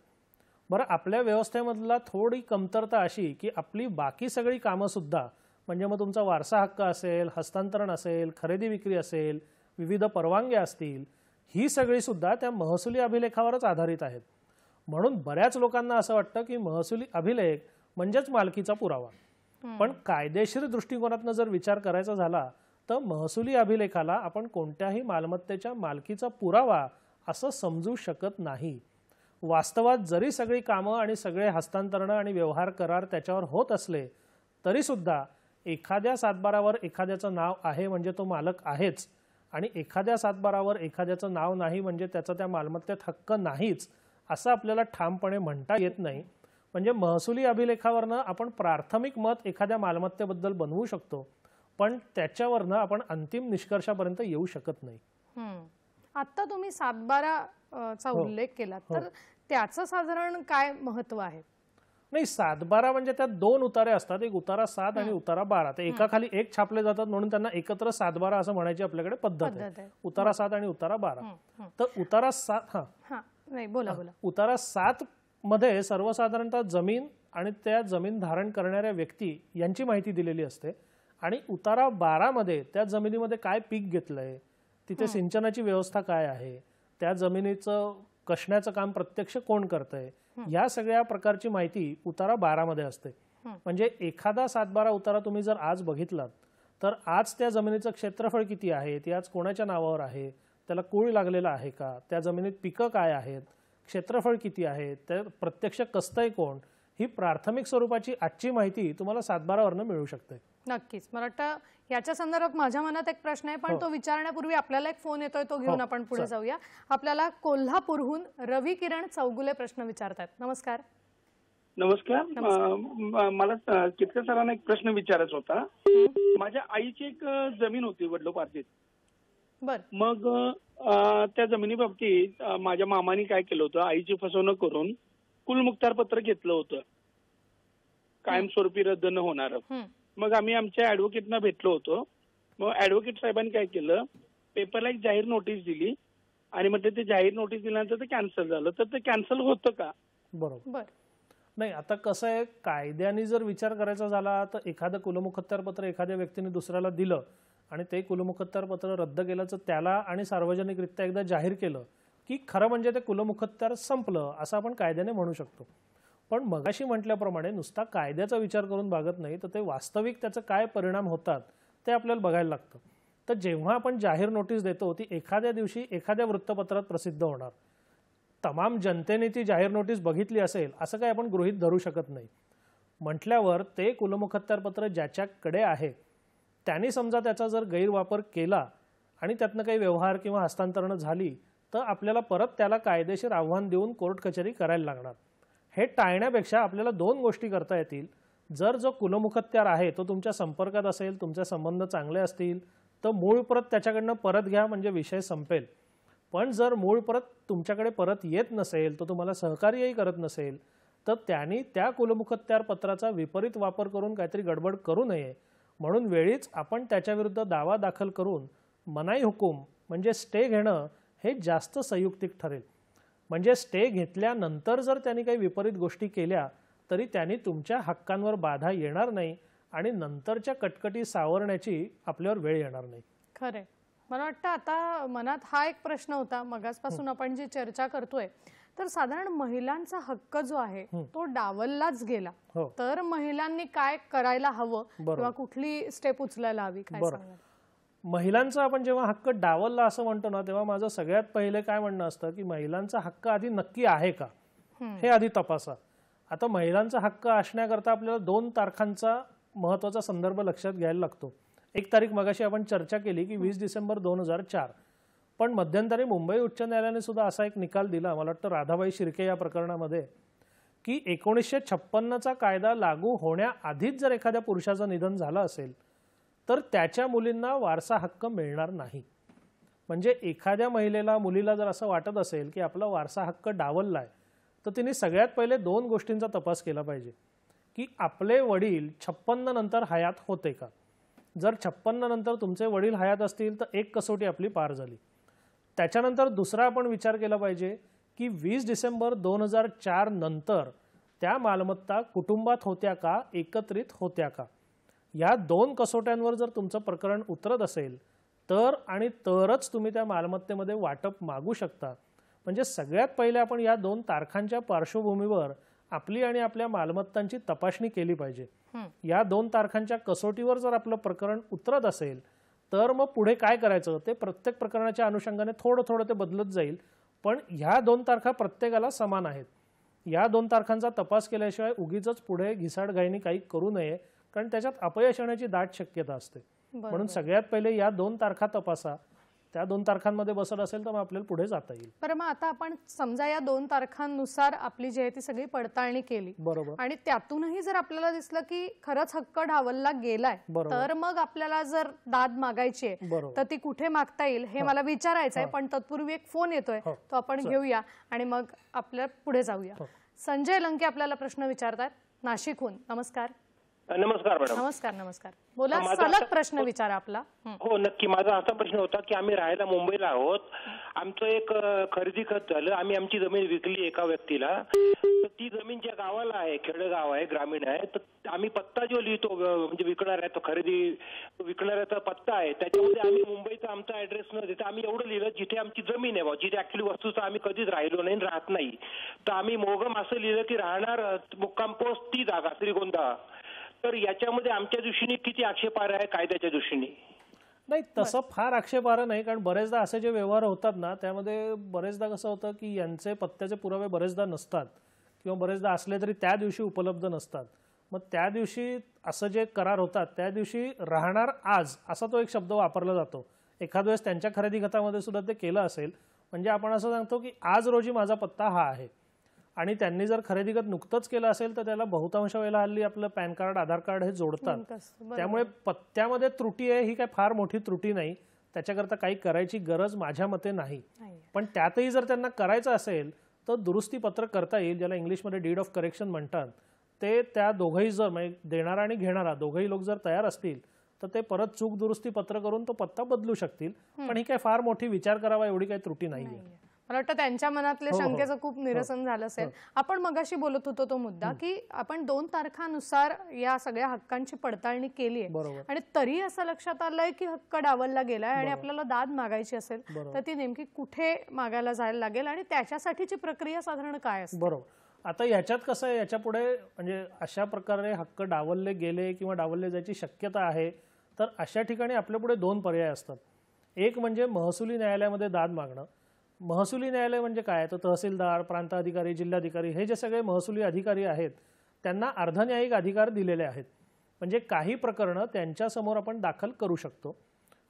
Speaker 2: बरं, आपल्या व्यवस्थेमधला थोडी कमतरता अशी की आपली बाकी सगळी कामं सुद्धा म्हणजे मग तुमचा वारसा हक्क असेल, हस्तांतरण असेल, खरेदी विक्री असेल, विविध परवानग्या असतील, ही सगळी सुद्धा त्या महसुली अभिलेखावरच आधारित आहेत. म्हणून बऱ्याच लोकांना असं वाटतं की महसुली अभिलेख म्हणजेच मालकीचा पुरावा. पण कायदेशीर दृष्टिकोनातून जर विचार करायचा झाला तर महसुली अभिलेखाला आपण कोणत्याही मालमत्तेच्या मालकीचा पुरावा असं समजू शकत नाही. वास्तवात जरी सगळी कामं आणि सगळे हस्तांतरण आणि व्यवहार करार त्याच्यावर होत असले तरी सुद्धा एखाद्या 7/12वर एखाद्याचं नाव आहे म्हणजे तो मालक आहेच आणि एखाद्या 7/12वर एखाद्याचं नाव नाही म्हणजे त्याचा त्या मालमत्तेत हक्क नाहीच असं आपल्याला ठामपणे म्हणता येत नाही. म्हणजे महसुली अभिलेखावरनं आपण प्राथमिक मत एखाद्या मालमत्तेबद्दल बनवू शकतो पण त्याच्यावरनं आपण अंतिम निष्कर्षापर्यंत येऊ शकत नाही.
Speaker 1: आता तुम्ही 7/12 चा उल्लेख केला तर त्याचं साधारण काय महत्व आहे?
Speaker 2: नाही, 7/12 म्हणजे त्यात 2 उतारे असतात, एक उतारा 7 आणि उतारा 12. ते एकाखाली एक छापले जातात म्हणून त्यांना एकत्र 7/12 असं म्हणायची आपल्याकडे पद्धत आहे. उतारा 7 आणि उतारा 12. तर उतारा 7 उतारा 7 मध्ये सर्वसाधारणतः जमीन आणि त्या जमीन धारण करणाऱ्या व्यक्ती यांची माहिती दिलेली असते आणि उतारा 12 मध्ये त्या जमिनीमध्ये काय पीक घेतलंय, तिथे सिंचनाची व्यवस्था काय आहे, त्या जमिनीचं कसण्याचं काम प्रत्यक्ष कोण करतंय, या सगळ्या प्रकारची माहिती उतारा 12 मध्ये असते. म्हणजे एखादा 7/12 उतारा तुम्ही जर आज बघितलात तर आज त्या जमिनीचं क्षेत्रफळ किती आहे, ती आज कोणाच्या नावावर आहे, त्याला कूळ लागलेला आहे का, त्या जमिनीत पिकं काय आहेत, क्षेत्रफळ किती आहे, त्या प्रत्यक्ष कसतंय कोण, ही प्राथमिक स्वरूपाची आजची माहिती तुम्हाला 712 वरनं मिळू शकते.
Speaker 1: नक्कीच. मला वाटतं याच्या संदर्भात माझ्या मनात एक प्रश्न आहे, पण तो विचारण्यापूर्वी आपल्याला एक फोन येतोय, तो घेऊन आपण पुढे जाऊया. आपल्याला कोल्हापूरहून रवी किरण चौगुले प्रश्न विचारतात. नमस्कार.
Speaker 8: नमस्कार. मला कितके सरांना एक प्रश्न विचारायचा होता. माझ्या आईची एक जमीन होती वडिलोपार्जित.
Speaker 1: बर.
Speaker 8: मग त्या जमिनीबाबतीत माझ्या मामाने काय केलं होतं, आईची फसवणूक करून कुलमुक्तार पत्र घेतलं होतं, कायमस्वरूपी रद्द न होणार. मग आम्ही आमच्या ऍडव्होकेटना भेटलो होतो. मग ऍडव्होकेट साहेबांनी काय केलं, पेपरला एक जाहीर नोटीस दिली आणि म्हटलं ते जाहीर नोटीस दिल्यानंतर ते कॅन्सल झालं. तर ते कॅन्सल होतं का?
Speaker 2: बरोबर. नाही, आता कसं आहे, कायद्याने जर विचार करायचा झाला तर एखादं कुलमुखत्यार पत्र एखाद्या व्यक्तीने दुसऱ्याला दिलं आणि ते कुलमुखत्यार पत्र रद्द केल्याचं त्याला आणि सार्वजनिकरित्या एकदा जाहीर केलं की खरं म्हणजे ते कुलमुखत्यार संपलं असं आपण कायद्याने म्हणू शकतो. पण मगाशी म्हटल्याप्रमाणे नुसता कायद्याचा विचार करून भागत नाही, तर ते वास्तविक त्याचं काय परिणाम होतात ते आपल्याला बघायला लागतं. तर जेव्हा आपण जाहीर नोटीस देतो ती एखाद्या दिवशी एखाद्या वृत्तपत्रात प्रसिद्ध होणार. तमाम जनतेने ती जाहीर नोटीस बघितली असेल असं काही आपण गृहीत धरू शकत नाही. म्हटल्यावर ते कुलमुखत्यार पत्र ज्याच्याकडे आहे त्यांनी समजा त्याचा जर गैरवापर केला आणि त्यातनं काही व्यवहार किंवा हस्तांतरणं झाली तर आपल्याला परत त्याला कायदेशीर आव्हान देऊन कोर्ट कचेरी करायला लागणार. हे टाळण्यापेक्षा आपल्याला 2 गोष्टी करता येतील. जर जो कुलमुखत्यार आहे तो तुमच्या संपर्कात असेल, तुमचे संबंध चांगले असतील तर मूळ प्रत त्याच्याकडनं परत घ्या, म्हणजे विषय संपेल. पण जर मूळ प्रत तुमच्याकडे परत येत नसेल, तो तुम्हाला सहकार्यही करत नसेल, तर त्यांनी त्या कुलमुखत्यार पत्राचा विपरीत वापर करून काहीतरी गडबड करू नये म्हणून वेळीच आपण त्याच्याविरुद्ध दावा दाखल करून मनाई हुकूम म्हणजे स्टे घेणं हे जास्त संयुक्तिक ठरेल. म्हणजे स्टे घेतल्यानंतर जर त्यांनी काही विपरीत गोष्टी केल्या तरी त्यांनी तुमच्या हक्कांवर बाधा येणार नाही आणि नंतरच्या कटकटी सावरण्याची आपल्यावर वेळ येणार नाही.
Speaker 1: खरे. मला वाटतं आता मनात हा एक प्रश्न होता, मगासपासून आपण जी चर्चा करतोय, तर साधारण महिलांचा हक्क जो आहे तो डावललाच गेला तर महिलांनी काय करायला हवं किंवा कुठली स्टेप उचलायला हवी, काय सांगाल?
Speaker 2: महिलांचा आपण जेव्हा हक्क डावलला असं म्हणतो ना, तेव्हा माझं सगळ्यात पहिले काय म्हणणं असतं की महिलांचा हक्क आधी नक्की आहे का हे आधी तपासा. आता महिलांचा हक्क असण्याकरता आपल्याला 2 तारखांचा महत्वाचा संदर्भ लक्षात घ्यायला लागतो. एक तारीख मगाशी आपण चर्चा केली की 20 डिसेंबर 2004. पण मध्यंतरी मुंबई उच्च न्यायालयाने सुद्धा असा एक निकाल दिला, मला वाटतं राधाबाई शिर्के या प्रकरणामध्ये, की 1956चा कायदा लागू होण्याआधीच जर एखाद्या पुरुषाचं निधन झालं असेल तर त्याच्या मुलींना वारसा हक्क मिळणार नाही. म्हणजे एखाद्या महिलेला, मुलीला जर असं वाटत असेल की आपला वारसा हक्क डावललाय तर तिने सगळ्यात पहिले 2 गोष्टींचा तपास केला पाहिजे की आपले वडील 56 नंतर हयात होते का. जर 56 नंतर तुमचे वडील हयात असतील तर एक कसोटी आपली पार झाली. त्याच्यानंतर दुसरा आपण विचार केला पाहिजे की 20 डिसेंबर 2004 नंतर त्या मालमत्ता कुटुंबात होत्या का, एकत्रित होत्या का. या 2 कसोट्यांवर जर तुमचं प्रकरण उतरत असेल तर आणि तरच तुम्ही त्या मालमत्तेमध्ये वाटप मागू शकता. म्हणजे सगळ्यात पहिले आपण या 2 तारखांच्या पार्श्वभूमीवर आपली आणि आपल्या मालमत्तांची तपासणी केली पाहिजे. या 2 तारखांच्या कसोटीवर जर आपलं प्रकरण उतरत असेल तर मग पुढे काय करायचं ते प्रत्येक प्रकरणाच्या अनुषंगाने थोडं थोडं ते बदलत जाईल. पण ह्या 2 तारखा प्रत्येकाला समान आहेत. या 2 तारखांचा तपास केल्याशिवाय उगीच पुढे घिसाडघाईने काही करू नये, कारण त्याच्यात अपयश येण्याची दाट शक्यता असते. म्हणून सगळ्यात पहिले या 2 तारखा तपासा. त्या 2 तारखांमध्ये बसत असेल तर मग आपल्याला पुढे जाता येईल.
Speaker 1: बरं, मग आता आपण समजा या 2 तारखांनुसार आपली जी आहे ती सगळी पडताळणी केली,
Speaker 2: बरोबर,
Speaker 1: आणि त्यातूनही जर आपल्याला दिसलं की खरंच हक्क डावलला गेलाय तर मग आपल्याला जर दाद मागायची आहे तर ती कुठे मागता येईल हे मला विचारायचं आहे. पण तत्पूर्वी एक फोन येतोय, तो आपण घेऊया आणि मग आपल्या पुढे जाऊया. संजय लंके आपल्याला प्रश्न विचारतात नाशिकहून. नमस्कार.
Speaker 9: नममस्कार मॅडम.
Speaker 1: नमस्कार. नमस्कार. बोला, सलग प्रश्न विचारा आपला.
Speaker 9: हो नक्की. माझा असा प्रश्न होता की आम्ही राहायला मुंबईला आहोत. आमचं एक खरेदी खत झालं. आम्ही आमची जमीन विकली एका व्यक्तीला. तर ती जमीन ज्या गावाला आहे, खेडेगाव आहे, ग्रामीण आहे, तर आम्ही पत्ता जो लिहितो म्हणजे विकणार आहे तो खरेदी विकणाऱ्याचा पत्ता आहे, त्याच्यामध्ये आम्ही मुंबईचा आमचा ऍड्रेस न देता आम्ही एवढं लिहिलं जिथे आमची जमीन आहे, जिथे ऍक्च्युली वस्तूचा आम्ही कधीच राहिलो नाही, राहत नाही. तर आम्ही मोगम असं लिहिलं की राहणार मुक्काम पोस्ट ती जागा श्रीगोंदा. तर याच्यामध्ये आमच्या दृष्टीने किती आक्षेपार्ह आहे कायद्याच्या दृष्टीने?
Speaker 2: नाही, तसं फार आक्षेपार्ह नाही, कारण बरेचदा असे जे व्यवहार होतात ना त्यामध्ये बरेचदा कसं होतं की यांचे पत्त्याचे पुरावे बरेचदा नसतात किंवा बरेचदा असले तरी त्या दिवशी उपलब्ध नसतात. मग त्या दिवशी असं जे करार होतात त्या दिवशी राहणार आज असा तो एक शब्द वापरला जातो. एखाद वेळेस त्यांच्या खरेदी खतामध्ये सुद्धा ते केलं असेल. म्हणजे आपण असं सांगतो की आज रोजी माझा पत्ता हा आहे, आणि त्यांनी जर खरेदी खत नुकतंच केलं असेल तर त्याला बहुतांश वेळेला हल्ली आपलं पॅन कार्ड, आधार कार्ड हे जोडतात. त्यामुळे पत्त्यामध्ये त्रुटी आहे ही काय फार मोठी त्रुटी नाही, त्याच्याकरता काही करायची गरज माझ्या मते नाही. पण त्यातही जर त्यांना करायचं असेल तर दुरुस्ती पत्र करता येईल, ज्याला इंग्लिशमध्ये डीड ऑफ करेक्शन म्हणतात. ते त्या दोघंही जर म्हणजे देणारा आणि घेणारा दोघंही लोक जर तयार असतील तर ते परत चूक दुरुस्ती पत्र करून तो पत्ता बदलू शकतील. पण ही काय फार मोठी विचार करावा एवढी काही त्रुटी नाहीये.
Speaker 1: मला वाटतं त्यांच्या मनातले शंकेचं खूप निरसन झालं असेल. आपण मगाशी बोलत होतो तो मुद्दा की आपण 2 तारखांनुसार या सगळ्या हक्कांची पडताळणी केली आहे आणि तरी असं लक्षात आलंय की हक्क डावलला गेलाय आणि आपल्याला दाद मागायची असेल तर ती नेमकी कुठे मागायला जायला लागेल आणि त्याच्यासाठीची प्रक्रिया साधारण काय असते?
Speaker 2: बरोबर. आता याच्यात कसं आहे, याच्या पुढे म्हणजे अशा प्रकारे हक्क डावलले गेले किंवा डावलले जायची शक्यता आहे तर अशा ठिकाणी आपल्या पुढे 2 पर्याय असतात. एक म्हणजे महसुली न्यायालयामध्ये दाद मागणं. महसुली न्यायालय म्हणजे काय, तर तहसीलदार, प्रांत अधिकारी, जिल्हाधिकारी हे जे सगळे महसुली अधिकारी आहेत त्यांना अर्धन्यायिक अधिकार दिलेले आहेत. म्हणजे काही प्रकरणं त्यांच्यासमोर आपण दाखल करू शकतो.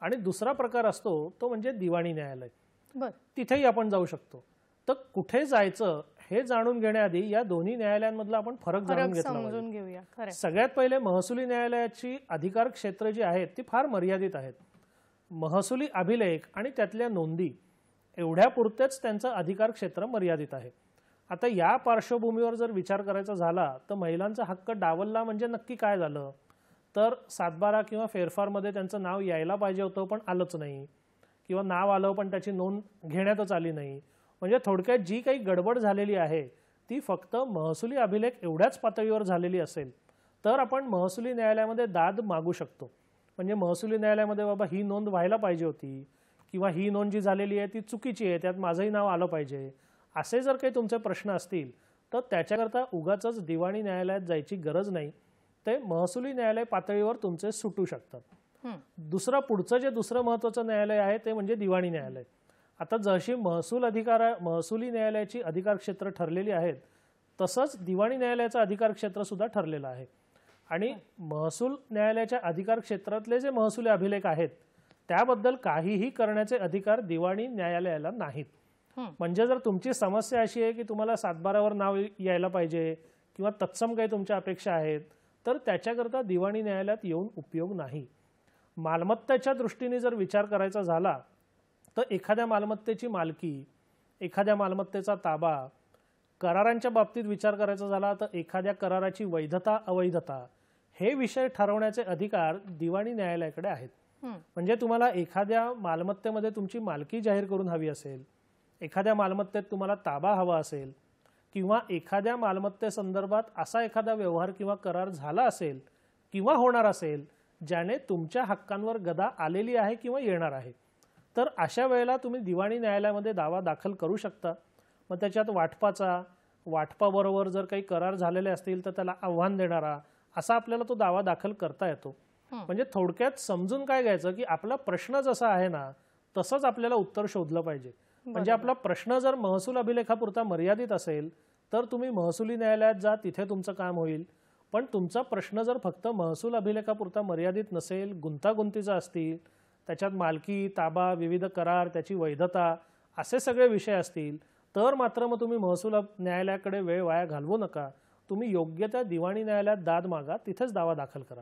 Speaker 2: आणि दुसरा प्रकार असतो तो म्हणजे दिवाणी न्यायालय. तिथेही आपण जाऊ शकतो. तर कुठे जायचं हे जाणून घेण्याआधी या दोन्ही न्यायालयांमधला आपण फरक जाणून घेतला. सगळ्यात पहिले महसुली न्यायालयाची अधिकार क्षेत्र जी आहेत ती फार मर्यादित आहेत. महसुली अभिलेख आणि त्यातल्या नोंदी एवढ्या पुरतेच त्यांचं अधिकार क्षेत्र मर्यादित आहे. आता या पार्श्वभूमीवर जर विचार करायचा झाला तर महिलांचा हक्क डावलला म्हणजे नक्की काय झालं, तर 7/12 किंवा फेरफारमध्ये त्यांचं नाव यायला पाहिजे होतं पण आलंच नाही, किंवा नाव आलं पण त्याची नोंद घेण्यातच आली नाही. म्हणजे थोडक्यात जी काही गडबड झालेली आहे ती फक्त महसुली अभिलेख एवढ्याच पातळीवर झालेली असेल तर आपण महसुली न्यायालयामध्ये दाद मागू शकतो. म्हणजे महसुली न्यायालयामध्ये बाबा ही नोंद व्हायला पाहिजे होती किंवा ही नोंद जी झालेली आहे ती चुकीची आहे, त्यात माझंही नाव आलं पाहिजे, असे जर काही तुमचे प्रश्न असतील तर त्याच्याकरता उगाचच दिवाणी न्यायालयात जायची गरज नाही. ते महसुली न्यायालय पातळीवर तुमचे सुटू शकतात. पुढचं जे दुसरं महत्त्वाचं न्यायालय आहे ते म्हणजे दिवाणी न्यायालय. आता जशी महसुली न्यायालयाची अधिकार क्षेत्र ठरलेली आहेत तसंच दिवाणी न्यायालयाचं अधिकार क्षेत्र सुद्धा ठरलेलं आहे. आणि महसूल न्यायालयाच्या अधिकार क्षेत्रातले जे महसुली अभिलेख आहेत त्याबद्दल काहीही करण्याचे अधिकार दिवाणी न्यायालयाला नाहीत. म्हणजे जर तुमची समस्या अशी आहे की तुम्हाला 7/12वर नाव यायला पाहिजे किंवा तत्सम काही तुमच्या अपेक्षा आहेत तर त्याच्याकरता दिवाणी न्यायालयात येऊन उपयोग नाही. मालमत्तेच्या दृष्टीने जर विचार करायचा झाला तर एखाद्या मालमत्तेची मालकी, एखाद्या मालमत्तेचा ताबा, करारांच्या बाबतीत विचार करायचा झाला तर एखाद्या कराराची वैधता अवैधता हे विषय ठरवण्याचे अधिकार दिवाणी न्यायालयाकडे आहेत. म्हणजे तुम्हाला एखाद्या मालमत्तेमध्ये तुमची मालकी जाहीर करून हवी असेल, एखाद्या मालमत्तेत तुम्हाला ताबा हवा असेल किंवा एखाद्या मालमत्तेसंदर्भात असा एखादा व्यवहार किंवा करार झाला असेल किंवा होणार असेल ज्याने तुमच्या हक्कांवर गदा आलेली आहे किंवा येणार आहे तर अशा वेळेला तुम्ही दिवाणी न्यायालयामध्ये दावा दाखल करू शकता. मग त्याच्यात वाटपाबरोबर जर काही करार झालेले असतील तर त्याला आव्हान देणारा असा आपल्याला तो दावा दाखल करता येतो. म्हणजे थोडक्यात समजून काय घ्यायचं की आपला प्रश्न जसा आहे ना तसंच आपल्याला उत्तर शोधलं पाहिजे. म्हणजे आपला प्रश्न जर महसूल अभिलेखापुरता मर्यादित असेल तर तुम्ही महसुली न्यायालयात जा, तिथे तुमचं काम होईल. पण तुमचा प्रश्न जर फक्त महसूल अभिलेखापुरता मर्यादित नसेल, गुंतागुंतीचा असतील, त्याच्यात मालकी, ताबा, विविध करार, त्याची वैधता असे सगळे विषय असतील तर मात्र मग तुम्ही महसूल न्यायालयाकडे वेळ वाया घालवू नका. तुम्ही योग्य त्या दिवाणी न्यायालयात दाद मागा, तिथेच दावा दाखल करा.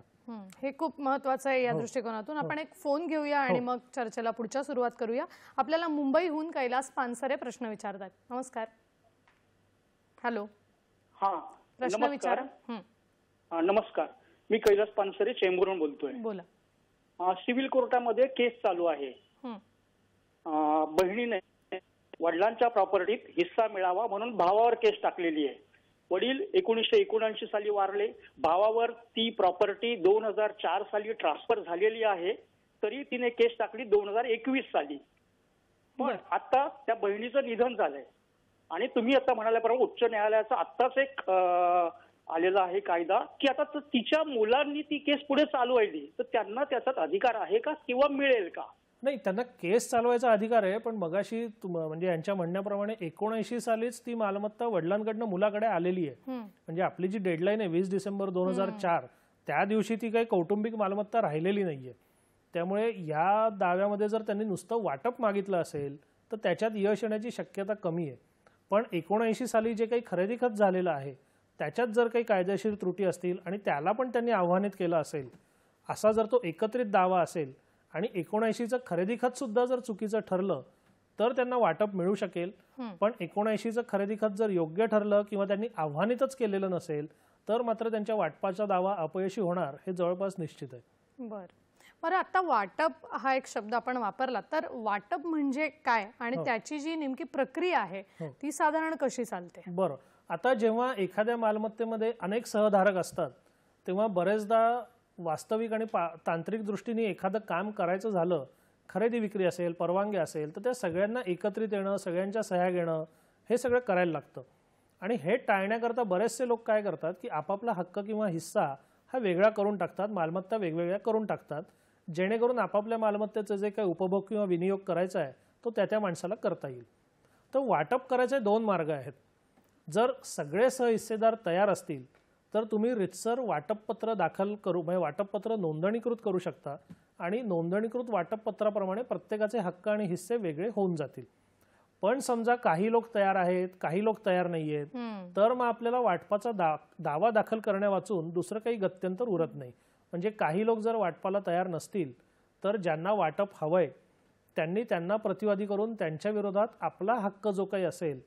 Speaker 1: हे खूप महत्त्वाचं आहे या दृष्टिकोनातून. आपण एक फोन घेऊया आणि मग चर्चेला पुढच्या सुरुवात करूया. आपल्याला मुंबईहून कैलास पानसरे प्रश्न विचारतात. नमस्कार. हॅलो. प्रश्न विचारा.
Speaker 5: नमस्कार, मी कैलास पानसरे चेंबूरहून बोलतोय.
Speaker 1: बोला.
Speaker 5: सिव्हिल कोर्टामध्ये केस चालू आहे. बहिणीने वडिलांच्या प्रॉपर्टीत हिस्सा मिळावा म्हणून भावावर केस टाकलेली आहे. वडील 1979 साली वारले. भावावर ती प्रॉपर्टी 2004 साली ट्रान्सफर झालेली आहे, तरी तिने केस टाकली 2021 साली. पण आता त्या बहिणीचं निधन झालंय आणि तुम्ही आता म्हणाल्याप्रमाणे उच्च न्यायालयाचा आत्ताच एक आलेला आहे कायदा की आता तिच्या मुलांनी ती केस पुढे चालवायली तर त्यांना त्याचा अधिकार आहे का किंवा मिळेल का?
Speaker 2: नाही, त्यांना केस चालवायचा अधिकार आहे, पण मगाशी म्हणजे यांच्या म्हणण्याप्रमाणे 79 सालीच ती मालमत्ता वडिलांकडनं मुलाकडे आलेली आहे. म्हणजे आपली जी डेडलाईन आहे 20 डिसेंबर 2004, त्या दिवशी ती काही कौटुंबिक मालमत्ता राहिलेली नाहीये. त्यामुळे या दाव्यामध्ये जर त्यांनी नुसतं वाटप मागितलं असेल तर त्याच्यात यश येण्याची शक्यता कमी आहे. पण 79 साली जे काही खरेदी खत झालेलं आहे त्याच्यात जर काही कायदेशीर त्रुटी असतील आणि त्याला पण त्यांनी आव्हानित केलं असेल, असा जर तो एकत्रित दावा असेल आणि 79चं खरेदी खत सुद्धा जर चुकीचं ठरलं तर त्यांना वाटप मिळू शकेल. पण 79चं खरेदी खत जर योग्य ठरलं किंवा त्यांनी आव्हानितच केलेलं नसेल तर मात्र त्यांच्या वाटपाचा दावा अपयशी होणार हे जवळपास निश्चित आहे.
Speaker 1: बरं, आता वाटप हा एक शब्द आपण वापरला, तर वाटप म्हणजे काय आणि त्याची जी नेमकी प्रक्रिया आहे ती साधारण कशी चालते?
Speaker 2: बरं, आता जेव्हा एखाद्या मालमत्तेमध्ये अनेक सहधारक असतात तेव्हा बरेचदा वास्तविक आणि तांत्रिक दृष्टीने एखादं काम करायचं झालं, खरेदी विक्री असेल, परवानगी असेल, तर त्या सगळ्यांना एकत्रित येणं, सगळ्यांच्या सह्या घेणं हे सगळं करायला लागतं. आणि हे टाळण्याकरता बरेचसे लोक काय करतात की आपापला हक्क किंवा हिस्सा हा वेगळा करून टाकतात, मालमत्ता वेगवेगळ्या करून टाकतात, जेणेकरून आपापल्या मालमत्तेचं जे काही उपभोग किंवा विनियोग करायचा आहे तो त्या माणसाला करता येईल. तर वाटप करायचे 2 मार्ग आहेत. जर सगळे सहहिस्सेदार तयार असतील तर तुम्ही रितसर वाटपपत्र दाखल करू, म्हणजे वाटपपत्र नोंदणीकृत करू शकता आणि नोंदणीकृत वाटपपत्राप्रमाणे प्रत्येकाचे हक्क आणि हिस्से वेगळे होऊन जातील. पण समजा काही लोक तयार आहेत, काही लोक तयार नाही आहेत, तर मग आपल्याला वाटपाचा दावा दाखल करण्या वाचून दुसरं काही गत्यंतर उरत नाही. म्हणजे काही लोक जर वाटपाला तयार नसतील तर ज्यांना वाटप हवंय त्यांना प्रतिवादी करून त्यांच्या विरोधात आपला हक्क जो काही असेल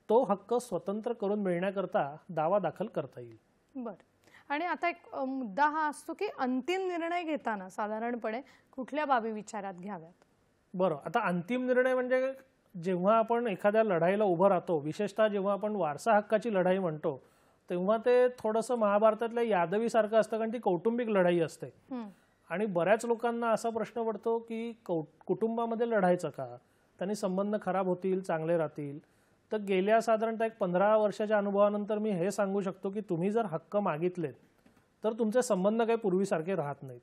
Speaker 2: तो हक्क स्वतंत्र करून मिळण्याकरता दावा दाखल करता येईल.
Speaker 1: बरं, आणि आता एक मुद्दा हा असतो की अंतिम निर्णय घेताना साधारणपणे कुठल्या बाबी विचारात घ्याव्यात?
Speaker 2: बरं, आता अंतिम निर्णय म्हणजे जेव्हा आपण एखाद्या लढाईला उभं राहतो, विशेषतः जेव्हा आपण वारसा हक्काची लढाई म्हणतो तेव्हा ते थोडंसं महाभारतातल्या यादवीसारखं असतं, कारण ती कौटुंबिक लढाई असते. आणि बऱ्याच लोकांना असा प्रश्न पडतो की कुटुंबामध्ये लढायचं का, त्यांनी संबंध खराब होतील, चांगले राहतील. तर गेल्या साधारणतः 15 वर्षाच्या अनुभवानंतर मी हे सांगू शकतो की तुम्ही जर हक्क मागितलेत तर तुमचे संबंध काही पूर्वीसारखे राहत नाहीत.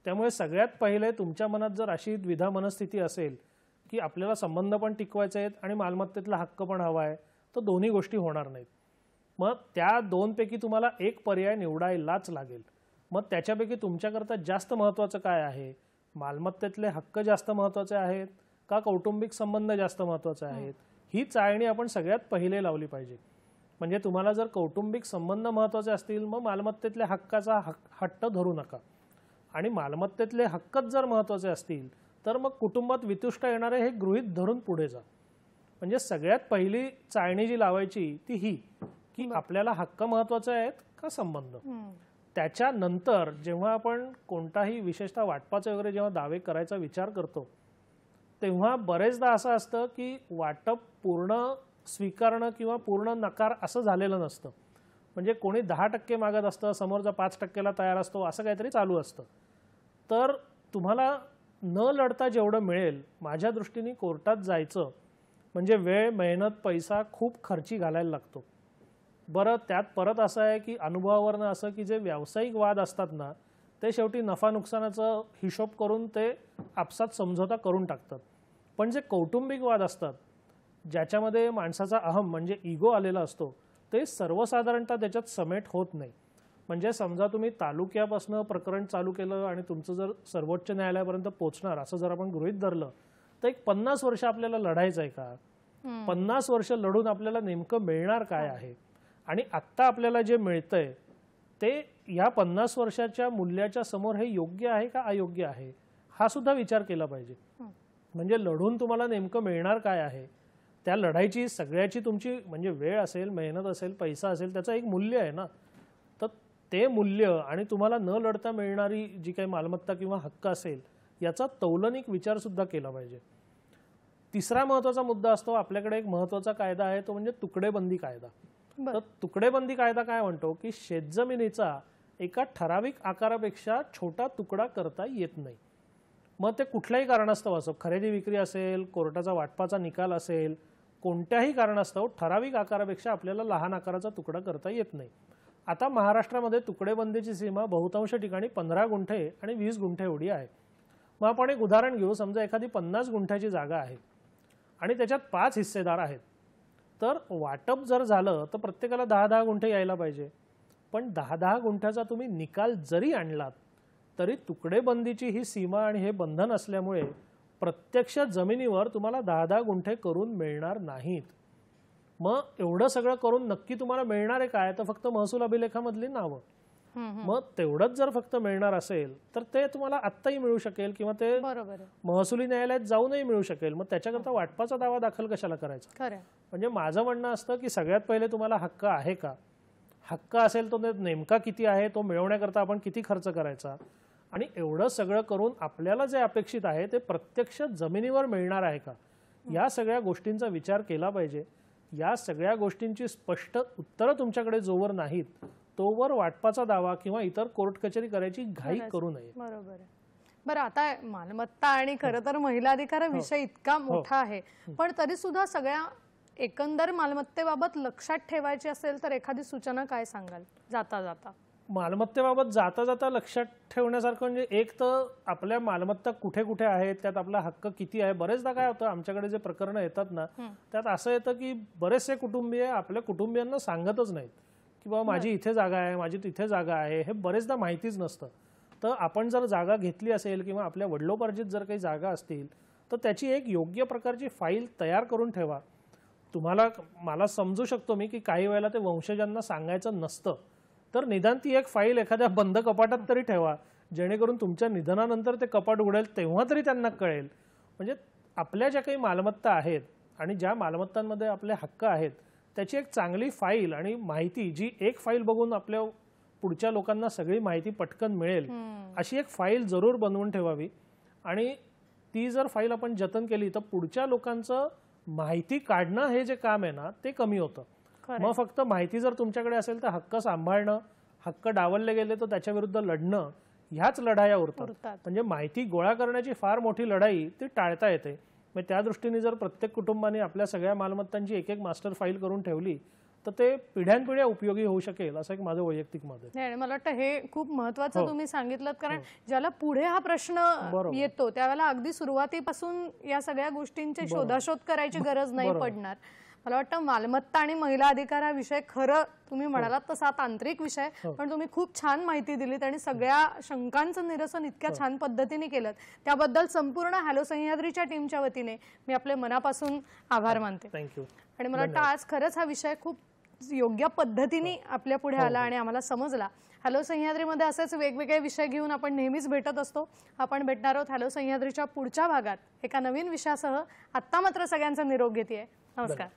Speaker 2: त्यामुळे सगळ्यात पहिले तुमच्या मनात जर अशी द्विधा मनस्थिती असेल की आपल्याला संबंध पण टिकवायचे आहेत आणि मालमत्तेतला हक्क पण हवा आहे, तर दोन्ही गोष्टी होणार नाहीत. मग त्या 2 पैकी तुम्हाला एक पर्याय निवडायलाच लागेल. मग त्याच्यापैकी तुमच्याकरता जास्त महत्त्वाचं काय आहे? मालमत्तेतले हक्क जास्त महत्त्वाचे आहेत का कौटुंबिक संबंध जास्त महत्त्वाचे आहेत? ही चाळणी आपण सगळ्यात पहिले लावली पाहिजे. म्हणजे तुम्हाला जर कौटुंबिक संबंध महत्त्वाचे असतील मग मालमत्तेतल्या हक्काचा हट्ट धरू नका, आणि मालमत्तेतले हक्कच जर महत्त्वाचे असतील तर मग कुटुंबात वितुष्ट येणारे हे गृहीत धरून पुढे जा. म्हणजे सगळ्यात पहिली चाळणी जी लावायची ती ही की आपल्याला हक्क महत्त्वाचे आहेत का संबंध. त्याच्यानंतर जेव्हा आपण कोणताही विशेषतः वाटपाचे वगैरे जेव्हा दावे करायचा विचार करतो तेव्हा बरेचदा असं असतं की वाटप पूर्ण स्वीकारणं किंवा पूर्ण नकार असं झालेलं नसतं. म्हणजे कोणी 10% मागत असतं, समोरचा 5%ला तयार असतो, असं काहीतरी चालू असतं. तर तुम्हाला न लढता जेवढं मिळेल, माझ्या दृष्टीने कोर्टात जायचं म्हणजे वेळ, मेहनत, पैसा खूप खर्ची घालायला लागतो. बरं, त्यात परत असं आहे की अनुभवावरनं असं की जे व्यावसायिक वाद असतात ना ते शेवटी नफा नुकसानाचा हिशोब करून ते आपसात समझोता करून टाकतात. पण जे कौटुंबिक वाद असतात ज्याच्यामध्ये माणसाचा अहम म्हणजे इगो आलेला असतो ते सर्वसाधारणतः त्याच्यात समेट होत नाही. म्हणजे समजा तुम्ही तालुक्यापासून प्रकरण चालू केलं आणि तुमचं जर सर्वोच्च न्यायालयापर्यंत पोहोचणार असं जर आपण गृहीत धरलं तर एक 50 वर्ष आपल्याला लढायचं आहे का? 50 वर्ष लढून आपल्याला नेमकं मिळणार काय आहे? आणि आत्ता आपल्याला जे मिळतंय ते या 50 वर्षाच्या मूल्याच्या समोर हे योग्य आहे का अयोग्य आहे हा सुद्धा विचार केला पाहिजे. म्हणजे लढून तुम्हाला नेमकं मिळणार काय आहे, त्या लढाईची सगळ्याची तुमची म्हणजे वेळ असेल, मेहनत असेल, पैसा असेल, त्याचं एक मूल्य आहे ना. तर ते मूल्य आणि तुम्हाला न लढता मिळणारी जी काही मालमत्ता किंवा हक्क असेल याचा तौलनिक विचार सुद्धा केला पाहिजे. तिसरा महत्त्वाचा मुद्दा असतो, आपल्याकडे एक महत्त्वाचा कायदा आहे तो म्हणजे तुकडेबंदी कायदा. तर तुकडेबंदी कायदा काय म्हणतो की शेतजमिनीचा एका ठराविक आकारापेक्षा छोटा तुकडा करता येत नाही. मग ते कुठल्याही कारणास्तव असो, खरेदी विक्री असेल, कोर्टाचा वाटपाचा निकाल असेल, कोणत्याही कारणास्तव ठराविक आकारापेक्षा आपल्याला लहान आकाराचा तुकडा करता येत नाही. आता महाराष्ट्रामध्ये तुकडेबंदीची सीमा बहुतांश ठिकाणी 15 गुंठे आणि 20 गुंठे एवढी आहे. मग आपण एक उदाहरण घेऊ. समजा एखादी 50 गुंठ्याची जागा आहे आणि त्याच्यात 5 हिस्सेदार आहेत, तर वाटप जर झालं तर प्रत्येकाला 10-10 गुंठे यायला पाहिजे. पण 10-10 गुंठ्याचा तुम्ही निकाल जरी आणलात तरी तुकडेबंदीची ही सीमा आणि हे बंधन असल्यामुळे प्रत्यक्ष जमिनीवर तुम्हाला 10-10 गुंठे करून मिळणार नाहीत. मग एवढं सगळं करून नक्की तुम्हाला मिळणार आहे काय? तर फक्त महसूल अभिलेखामधली नावं. मग तेवढंच जर फक्त मिळणार असेल तर ते तुम्हाला आत्ताही मिळू शकेल किंवा ते महसुली न्यायालयात जाऊनही मिळू शकेल. मग त्याच्याकरता वाटपाचा दावा दाखल कशाला करायचा? म्हणजे माझं म्हणणं असतं की सगळ्यात पहिले तुम्हाला हक्क आहे का? हक्क असेल तो नेमका किती आहे, तो मिळवण्याकरता आपण किती खर्च करायचा, आणि एवढं सगळं करून आपल्याला जे अपेक्षित आहे ते प्रत्यक्ष जमिनीवर मिळणार आहे का, या सगळ्या गोष्टींचा विचार केला पाहिजे. या सगळ्या गोष्टींची स्पष्ट उत्तरं तुमच्याकडे जोवर नाहीत तोवर वाटपाचा दावा किंवा इतर कोर्ट कचेरी करायची घाई करू नये.
Speaker 1: बरोबर आहे. बरं, आता मालमत्ता आणि खरं तर महिला अधिकार विषय इतका मोठा आहे, पण तरी सुद्धा सगळ्या एकंदर मालमत्तेबाबत लक्षात ठेवायची असेल तर एखादी सूचना काय सांगाल जाता जाता?
Speaker 2: मालमत्तेबाबत जाता जाता लक्षात ठेवण्यासारखं म्हणजे एक तर आपल्या मालमत्ता कुठे कुठे आहेत, त्यात आपला हक्क किती आहे. बरेचदा काय होतं, आमच्याकडे जे प्रकरणं येतात ना त्यात असं येतं की बरेचसे कुटुंबीय आपल्या कुटुंबियांना सांगतच नाहीत की बाबा माझी इथे जागा आहे, माझी तिथे जागा आहे. हे बरेचदा माहितीच नसतं. तर आपण जर जागा घेतली असेल किंवा आपल्या वडिलोपार्जित जर काही जागा असतील तर त्याची एक योग्य प्रकारची फाईल तयार करून ठेवा. मला समजू शकतो मी की काही वेळेला ते वंशजांना सांगायचं नसतं, तर निदान ती एक फाईल एखाद्या बंद कपाटात तरी ठेवा, जेणेकरून तुमच्या निधनानंतर ते कपाट उघडेल तेव्हा तरी त्यांना कळेल. म्हणजे आपल्या ज्या काही मालमत्ता आहेत आणि ज्या मालमत्तांमध्ये आपले हक्क आहेत त्याची एक चांगली फाईल आणि माहिती, जी एक फाईल बघून आपल्या पुढच्या लोकांना सगळी माहिती पटकन मिळेल अशी एक फाईल जरूर बनवून ठेवावी. आणि ती जर फाईल आपण जतन केली तर पुढच्या लोकांचं माहिती काढणं हे जे काम आहे ना ते कमी होतं. मग फक्त माहिती जर तुमच्याकडे असेल तर हक्क सांभाळणं, हक्क डावलले गेले तर त्याच्या विरुद्ध लढणं, ह्याच लढाया उरतात. म्हणजे माहिती गोळा करण्याची फार मोठी लढाई ती टाळता येते. मग त्या दृष्टीने जर प्रत्येक कुटुंबाने आपल्या सगळ्या मालमत्तांची एक एक मास्टर फाईल करून ठेवली तर ते पिढ्यानपिढ्या उपयोगी होऊ शकेल, असं एक माझं वैयक्तिक मत आहे.
Speaker 1: आणि मला वाटतं हे खूप महत्त्वाचं तुम्ही सांगितलं, कारण ज्याला पुढे हा प्रश्न येतो त्यावेळेला अगदी सुरुवातीपासून या सगळ्या गोष्टींचे शोधाशोध करायची गरज नाही पडणार. मला वाटतं मालमत्ता आणि महिला अधिकार हा विषय खरं तुम्ही म्हणालात तसा तांत्रिक विषय, पण तुम्ही खूप छान माहिती दिलीत आणि सगळ्या शंकांचं निरसन इतक्या छान पद्धतीने केलं, त्याबद्दल संपूर्ण हॅलो सह्याद्रीच्या टीमच्या वतीने मी आपले मनापासून आभार मानते.
Speaker 2: थँक्यू.
Speaker 1: आणि मला वाटतं आज खरंच हा विषय खूप योग्य पद्धतीने आपल्या पुढे आला आणि आम्हाला समजला. हॅलो सह्याद्रीमध्ये असेच वेगवेगळे विषय घेऊन आपण नेहमीच भेटत असतो. आपण भेटणार आहोत हॅलो सह्याद्रीच्या पुढच्या भागात एका नवीन विषयासह. आत्ता मात्र सगळ्यांचा निरोप घेतेय. नमस्कार.